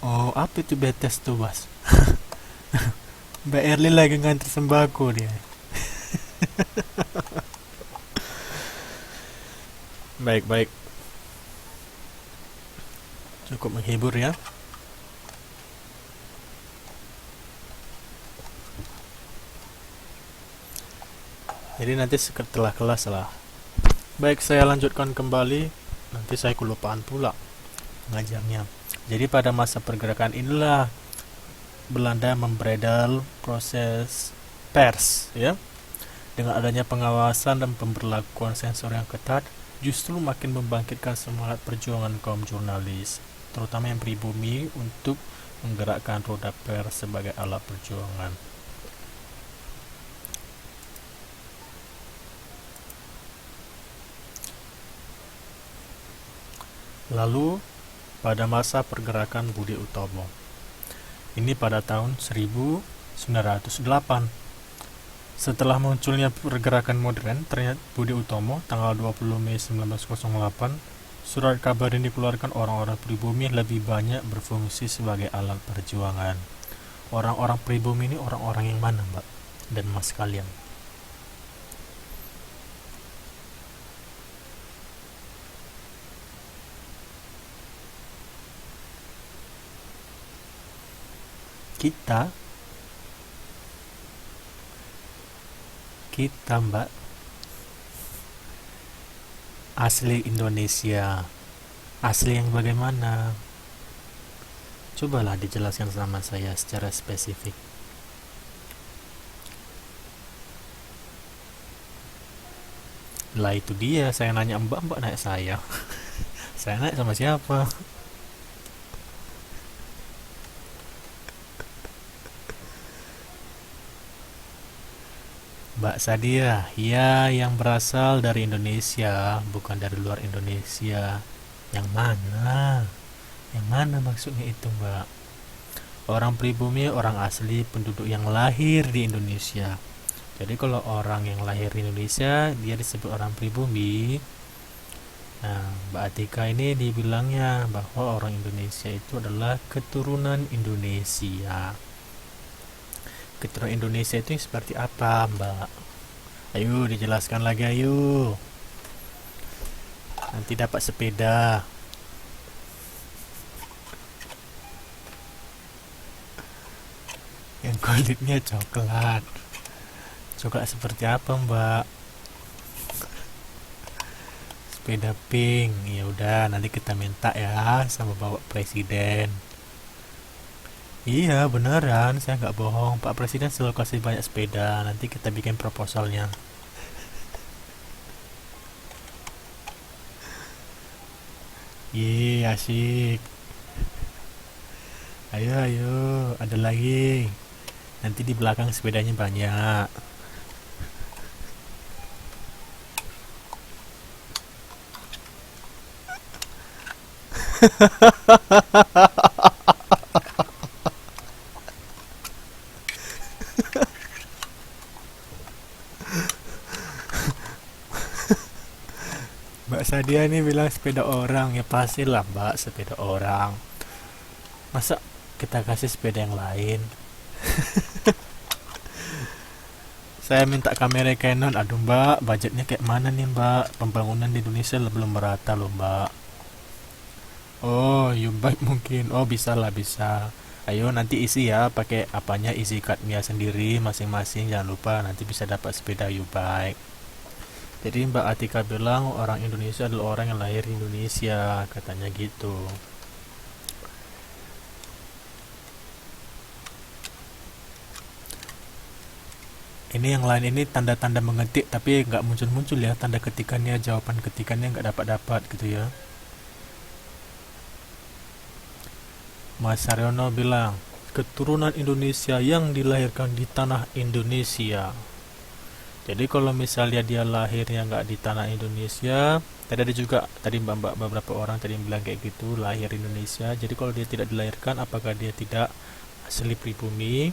Oh, apa itu betes tuh, Mas? Mbak Erli lagi ngantar sembako dia. Baik-baik, cukup menghibur ya. Jadi nanti setelah kelas lah. Baik, saya lanjutkan kembali. Nanti saya kelupaan pula ngajarnya. Jadi pada masa pergerakan inilah Belanda memberedal proses pers ya. Dengan adanya pengawasan dan pemberlakuan sensor yang ketat, justru makin membangkitkan semangat perjuangan kaum jurnalis, terutama yang pribumi, untuk menggerakkan roda pers sebagai alat perjuangan. Lalu pada masa pergerakan Budi Utomo. Ini pada tahun 1908. Setelah munculnya pergerakan modern, ternyata Budi Utomo tanggal 20 Mei 1908, surat kabar yang dikeluarkan orang-orang pribumi lebih banyak berfungsi sebagai alat perjuangan. Orang-orang pribumi ini orang-orang yang mana, Mbak dan Mas kalian? Kita, Mbak, asli Indonesia. Asli yang bagaimana? Cobalah dijelaskan sama saya secara spesifik. Lah itu dia, saya nanya Mbak, Mbak naik saya. Saya naik sama siapa? Mbak Sadia, ya, yang berasal dari Indonesia, bukan dari luar Indonesia. Yang mana? Yang mana maksudnya itu, Mbak? Orang pribumi, orang asli penduduk yang lahir di Indonesia. Jadi kalau orang yang lahir di Indonesia, dia disebut orang pribumi. Nah, Mbak Atika ini dibilangnya bahwa orang Indonesia itu adalah keturunan Indonesia. Keturunan Indonesia itu seperti apa, Mbak? Ayo dijelaskan lagi, ayo. Nanti dapat sepeda. Yang kulitnya coklat. Coklat seperti apa, Mbak? Sepeda pink. Ya udah, nanti kita minta ya sama Bapak Presiden. Iya, beneran, saya nggak bohong. Pak Presiden selalu kasih banyak sepeda. Nanti kita bikin proposalnya. Iya, asik. Ayo, ayo, ada lagi. Nanti di belakang sepedanya banyak. Mbak Sadia nih bilang sepeda orang, ya pastilah Mbak sepeda orang. Masa kita kasih sepeda yang lain? Saya minta kamera Canon. Aduh Mbak, budgetnya kayak mana nih Mbak? Pembangunan di Indonesia belum merata loh Mbak. Oh, Yubike mungkin. Oh, bisa lah, bisa. Ayo nanti isi ya, pakai apanya, isi cardnya sendiri masing-masing. Jangan lupa nanti bisa dapat sepeda Yubike. Jadi Mbak Atika bilang orang Indonesia adalah orang yang lahir di Indonesia, katanya gitu. Ini yang lain ini tanda-tanda mengetik tapi nggak muncul-muncul ya tanda ketikannya, jawaban ketikannya nggak dapat-dapat gitu ya. Mas Saryono bilang keturunan Indonesia yang dilahirkan di tanah Indonesia. Jadi kalau misalnya dia lahirnya nggak di tanah Indonesia, tadi ada juga tadi mbak-mbak beberapa orang tadi bilang kayak gitu, lahir Indonesia. Jadi kalau dia tidak dilahirkan, apakah dia tidak asli pribumi?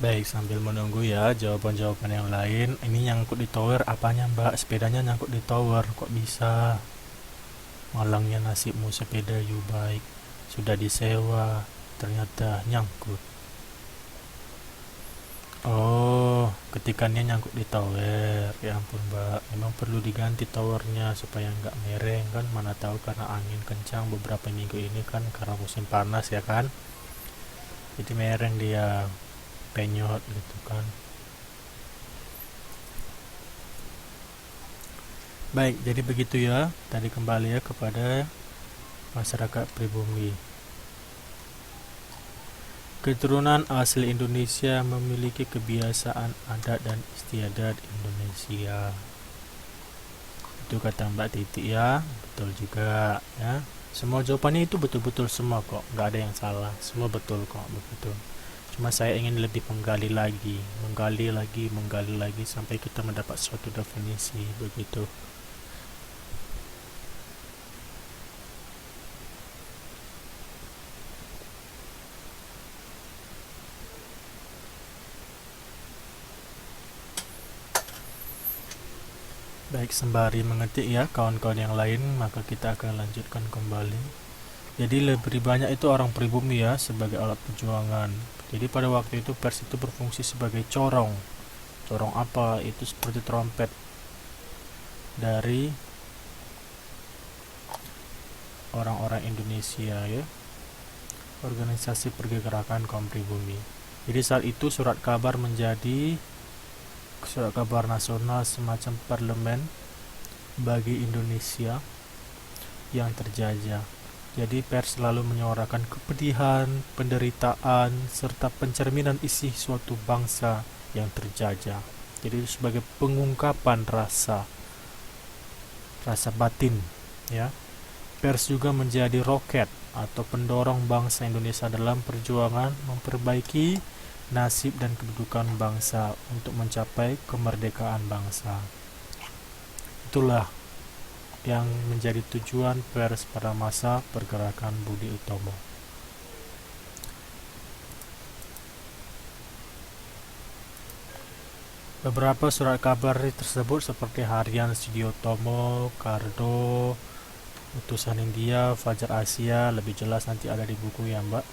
Baik, sambil menunggu ya jawaban-jawaban yang lain. Ini nyangkut di tower apanya Mbak? Sepedanya nyangkut di tower, kok bisa? Malangnya nasibmu sepeda Yubike. Sudah disewa, ternyata nyangkut. Oh, ketikannya nyangkut di tower. Ya ampun Mbak, memang perlu diganti towernya supaya nggak mereng kan? Mana tahu karena angin kencang beberapa minggu ini kan karena musim panas ya kan? Jadi mereng dia, penyot gitu kan. Baik, jadi begitu ya. Tadi kembali ya kepada masyarakat pribumi. Keturunan asli Indonesia memiliki kebiasaan adat dan istiadat Indonesia. Itu kata Mbak Titi ya, betul juga ya. Semua jawabannya itu betul-betul semua kok, nggak ada yang salah, semua betul kok begitu. Cuma saya ingin lebih menggali lagi sampai kita mendapat suatu definisi begitu. Baik, sembari mengetik ya kawan-kawan yang lain, maka kita akan lanjutkan kembali. Jadi lebih banyak itu orang pribumi ya sebagai alat perjuangan. Jadi pada waktu itu pers itu berfungsi sebagai corong. Corong apa? Itu seperti trompet dari orang-orang Indonesia ya. Organisasi pergerakan kaum pribumi. Jadi saat itu surat kabar nasional semacam parlemen bagi Indonesia yang terjajah. Jadi pers selalu menyuarakan kepedihan, penderitaan, serta pencerminan isi suatu bangsa yang terjajah. Jadi sebagai pengungkapan rasa batin ya. Pers juga menjadi roket atau pendorong bangsa Indonesia dalam perjuangan memperbaiki nasib dan kedudukan bangsa untuk mencapai kemerdekaan bangsa. Itulah yang menjadi tujuan pers pada masa pergerakan Budi Utomo. Beberapa surat kabar tersebut seperti Harian Sudiotomo, Kardo, Utusan India, Fajar Asia, lebih jelas nanti ada di buku ya Mbak.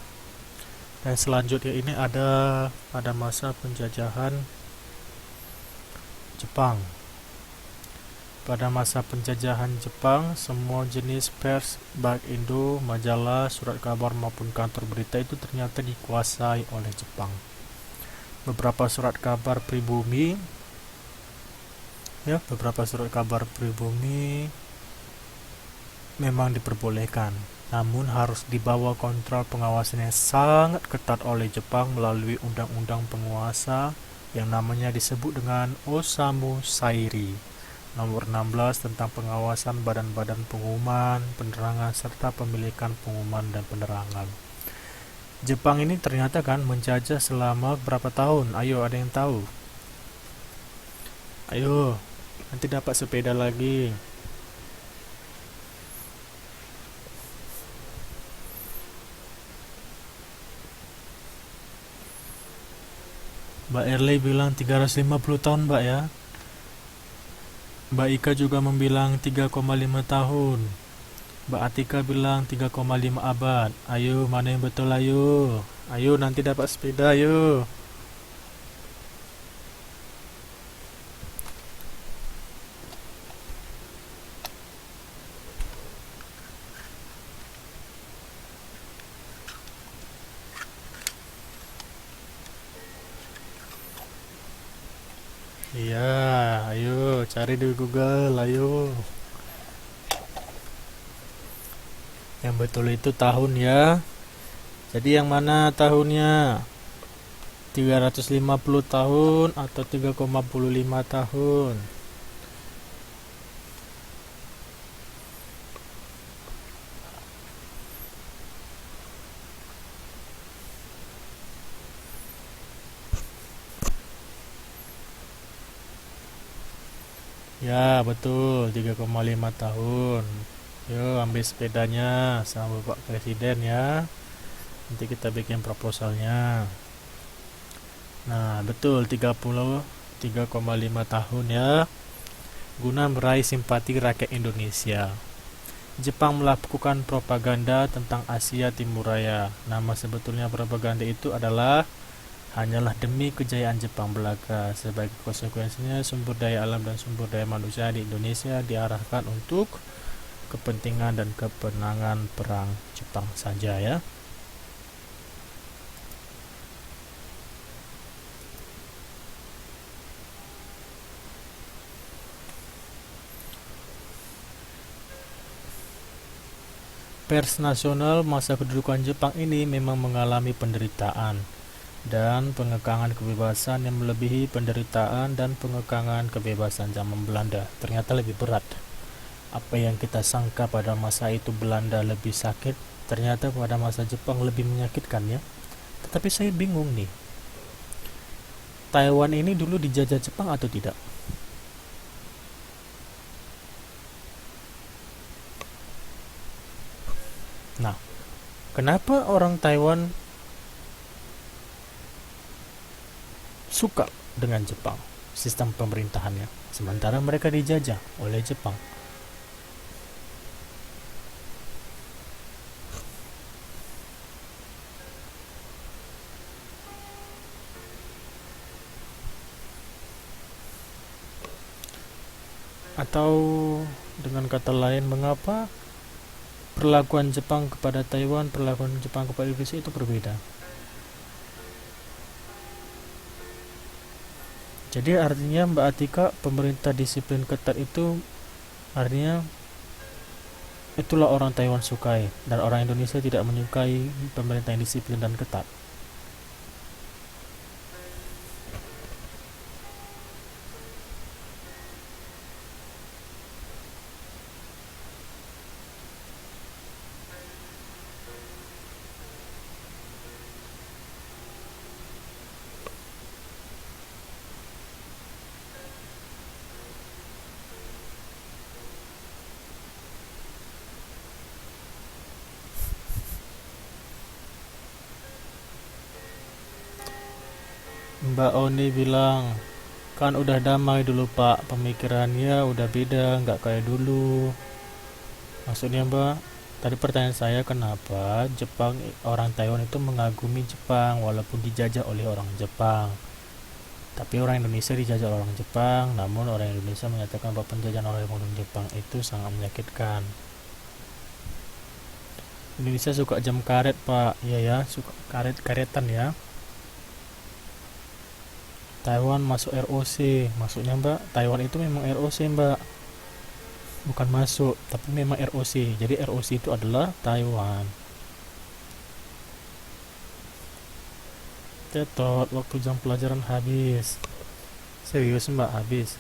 Dan selanjutnya ini ada pada masa penjajahan Jepang. Pada masa penjajahan Jepang, semua jenis pers, baik Indo, majalah, surat kabar maupun kantor berita itu ternyata dikuasai oleh Jepang. Beberapa surat kabar pribumi memang diperbolehkan, namun harus dibawa kontrol pengawasan yang sangat ketat oleh Jepang melalui undang-undang penguasa yang namanya disebut dengan Osamu Sairi nomor 16 tentang pengawasan badan-badan pengumuman, penerangan serta pemilikan pengumuman dan penerangan. Jepang ini ternyata kan menjajah selama berapa tahun? Ayo, ada yang tahu? Ayo, nanti dapat sepeda lagi. Mbak Erle bilang 350 tahun Mbak ya. Mbak Ika juga membilang 3,5 tahun. Mbak Atika bilang 3,5 abad. Ayo, mana yang betul ayo. Ayo nanti dapat sepeda ayo. Iya, ayo cari di Google, ayo. Yang betul itu tahun ya. Jadi yang mana tahunnya? 350 tahun atau 3,5 tahun? Ya, betul, 3,5 tahun. Yuk, ambil sepedanya sama Bapak Presiden ya. Nanti kita bikin proposalnya. Nah, betul 3,5 tahun ya. Guna meraih simpati rakyat Indonesia. Jepang melakukan propaganda tentang Asia Timur Raya. Nama sebetulnya propaganda itu hanyalah demi kejayaan Jepang belaka. Sebagai konsekuensinya, sumber daya alam dan sumber daya manusia di Indonesia diarahkan untuk kepentingan dan kemenangan perang Jepang saja ya. Pers nasional masa kedudukan Jepang ini memang mengalami penderitaan dan pengekangan kebebasan yang melebihi penderitaan dan pengekangan kebebasan zaman Belanda. Ternyata lebih berat. Apa yang kita sangka pada masa itu Belanda lebih sakit, ternyata pada masa Jepang lebih menyakitkan ya. Tetapi saya bingung nih, Taiwan ini dulu dijajah Jepang atau tidak? Nah, kenapa orang Taiwan suka dengan Jepang, sistem pemerintahannya, sementara mereka dijajah oleh Jepang? Atau dengan kata lain, mengapa perlakuan Jepang kepada Taiwan, perlakuan Jepang kepada Indonesia itu berbeda? Jadi artinya Mbak Atika, pemerintah disiplin ketat itu artinya itulah orang Taiwan sukai, dan orang Indonesia tidak menyukai pemerintah yang disiplin dan ketat. Mbak Oni bilang, kan udah damai dulu Pak, pemikirannya udah beda, nggak kayak dulu. Maksudnya Mbak, tadi pertanyaan saya kenapa Jepang, orang Taiwan itu mengagumi Jepang walaupun dijajah oleh orang Jepang. Tapi orang Indonesia dijajah oleh orang Jepang, namun orang Indonesia menyatakan bahwa penjajahan oleh orang Jepang itu sangat menyakitkan. Indonesia suka jam karet Pak, iya ya, suka karet-karetan ya. Taiwan masuk ROC, maksudnya Mbak, Taiwan itu memang ROC Mbak, bukan masuk, tapi memang ROC. Jadi ROC itu adalah Taiwan. Tetot, waktu jam pelajaran habis. Serius Mbak, habis.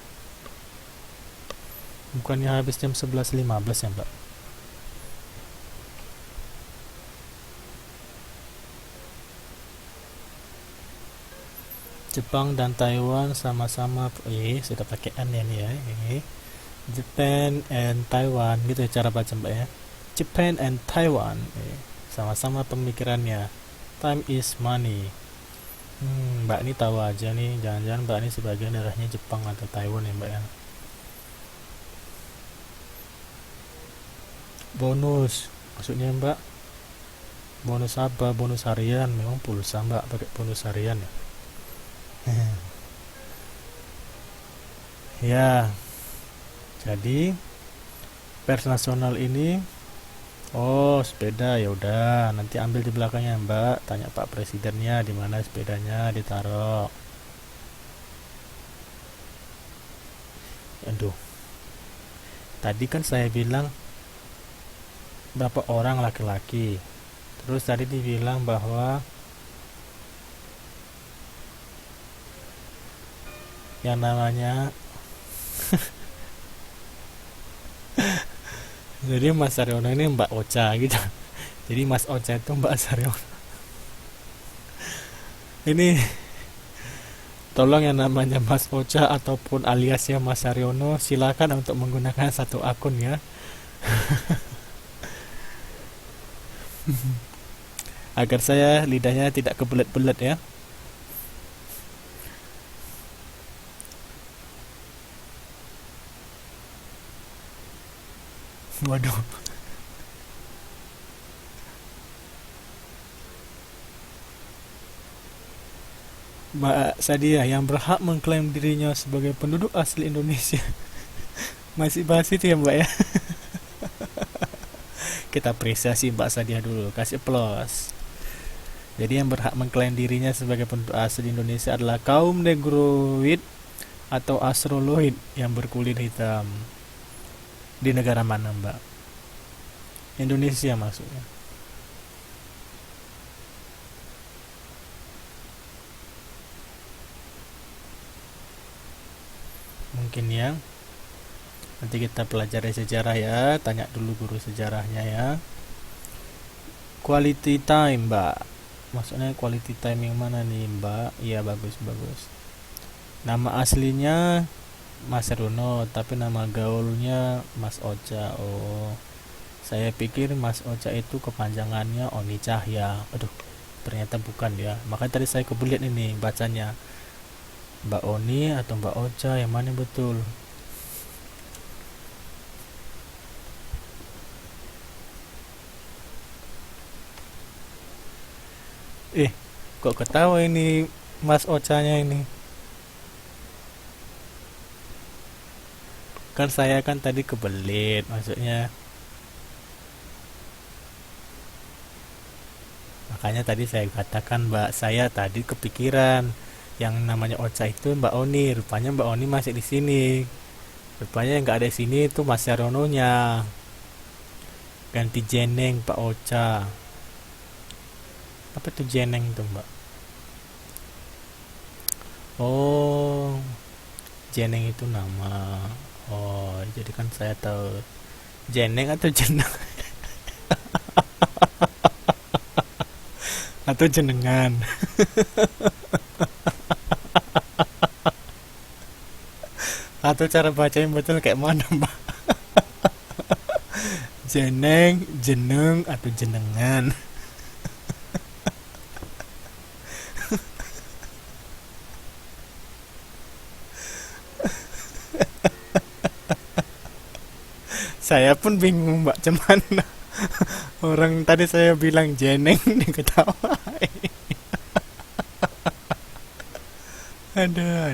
Bukannya habis jam 11.15 ya Mbak? Jepang dan Taiwan sama-sama, sudah pakai N ya nih ya, ini Japan and Taiwan gitu ya cara baca Mbak ya. Japan and Taiwan, sama-sama pemikirannya. Time is money. Mbak ini tahu aja nih, jangan-jangan Mbak ini sebagian daerahnya Jepang atau Taiwan ya Mbak ya. Bonus, maksudnya Mbak, bonus apa? Bonus harian, memang pulsa Mbak pakai bonus harian ya. Ya, jadi pers nasional ini, oh sepeda ya udah, nanti ambil di belakangnya Mbak, tanya Pak Presidennya di mana sepedanya ditaruh. Aduh, tadi kan saya bilang berapa orang laki-laki, terus tadi dibilang bahwa yang namanya, jadi Mas Saryono ini Mbak Ocha gitu. Jadi Mas Ocha itu Mbak Saryono. Ini tolong yang namanya Mas Ocha ataupun aliasnya Mas Saryono, silakan untuk menggunakan satu akun ya, agar saya lidahnya tidak kebelet-belet ya. Waduh. Mbak Sadia yang berhak mengklaim dirinya sebagai penduduk asli Indonesia. Masih bahas itu ya Mbak ya. Kita apresiasi Mbak Sadia dulu, kasih plus. Jadi yang berhak mengklaim dirinya sebagai penduduk asli Indonesia adalah kaum negroid atau australoid yang berkulit hitam. Di negara mana Mbak? Indonesia maksudnya. Mungkin yang Nanti kita pelajari sejarah ya, tanya dulu guru sejarahnya ya. Quality time, Mbak. Maksudnya quality time yang mana nih, Mbak? Iya, bagus, bagus. Nama aslinya Mas Runo, tapi nama gaulnya Mas Ocha. Oh, saya pikir Mas Ocha itu kepanjangannya Oni Cahya. Aduh, ternyata bukan ya. Makanya tadi saya kebelit ini bacanya. Mbak Oni atau Mbak Ocha, yang mana yang betul? Eh, kok ketawa ini Mas Ochanya ini? Kan saya kan tadi kebelit, maksudnya. Makanya tadi saya katakan Mbak, saya tadi kepikiran yang namanya Ocha itu Mbak Oni. Rupanya Mbak Oni masih di sini. Rupanya yang nggak ada di sini itu Mas Yarononya. Ganti Jeneng Pak Ocha. Apa tuh Jeneng tuh Mbak? Oh, Jeneng itu nama. Oh, jadi kan saya tahu Jeneng atau Jeneng atau Jenengan. Atau cara baca yang betul kayak mana Mbak? Jeneng, Jeneng atau Jenengan. Saya pun bingung Mbak, cuman orang tadi saya bilang Jeneng diketawain. Ada.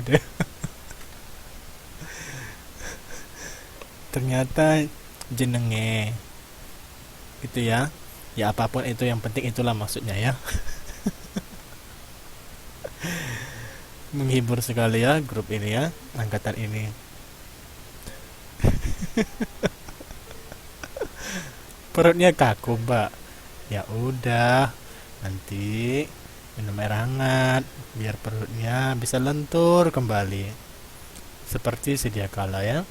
Ternyata jenenge gitu ya. Ya apapun itu yang penting itulah maksudnya ya. Menghibur sekali ya grup ini ya, angkatan ini. Perutnya kaku, Mbak. Ya udah, nanti minum air hangat biar perutnya bisa lentur kembali seperti sedia kala ya.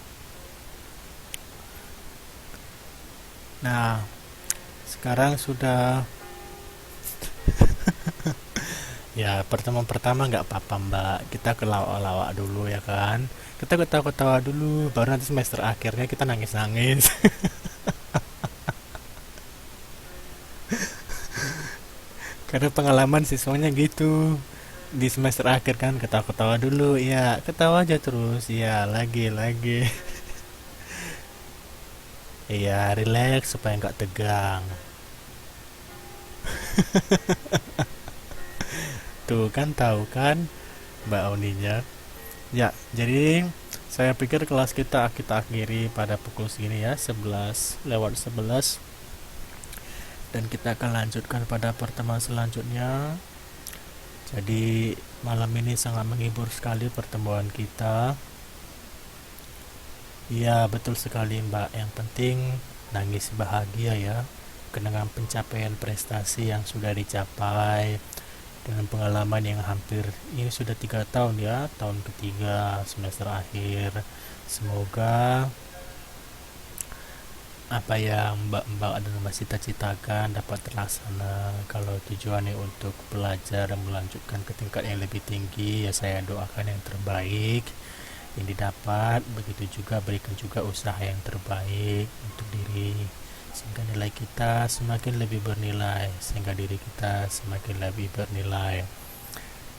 Nah, sekarang sudah ya pertemuan pertama nggak apa-apa Mbak. Kita kelawak-lawak dulu ya kan. Kita ketawa-ketawa dulu, baru nanti semester akhirnya kita nangis-nangis. Karena pengalaman siswanya gitu. Di semester akhir kan ketawa-ketawa dulu, ya ketawa aja terus, ya lagi. Iya, relax supaya nggak tegang. Tuh kan tahu kan Mbak Oninya. Ya, jadi saya pikir kelas kita akhiri pada pukul segini ya, 11:11, dan kita akan lanjutkan pada pertemuan selanjutnya. Jadi malam ini sangat menghibur sekali pertemuan kita. Iya, betul sekali Mbak. Yang penting nangis bahagia ya, dengan pencapaian prestasi yang sudah dicapai, dengan pengalaman yang hampir ini sudah 3 tahun ya, tahun ketiga semester akhir. Semoga apa yang mbak-mbak dan mas cita-citakan dapat terlaksana. Kalau tujuannya untuk belajar dan melanjutkan ke tingkat yang lebih tinggi, ya saya doakan yang terbaik yang didapat. Begitu juga berikan juga usaha yang terbaik untuk diri, sehingga nilai kita semakin lebih bernilai, sehingga diri kita semakin lebih bernilai.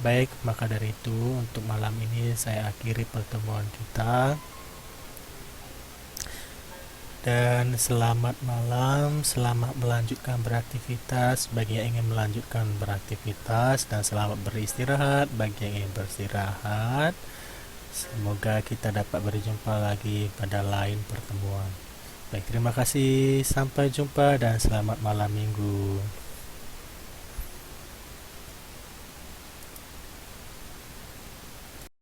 Baik, maka dari itu untuk malam ini saya akhiri pertemuan kita. Dan selamat malam, selamat melanjutkan beraktivitas bagi yang ingin melanjutkan beraktivitas, dan selamat beristirahat bagi yang ingin beristirahat. Semoga kita dapat berjumpa lagi pada lain pertemuan. Baik, terima kasih, sampai jumpa dan selamat malam minggu.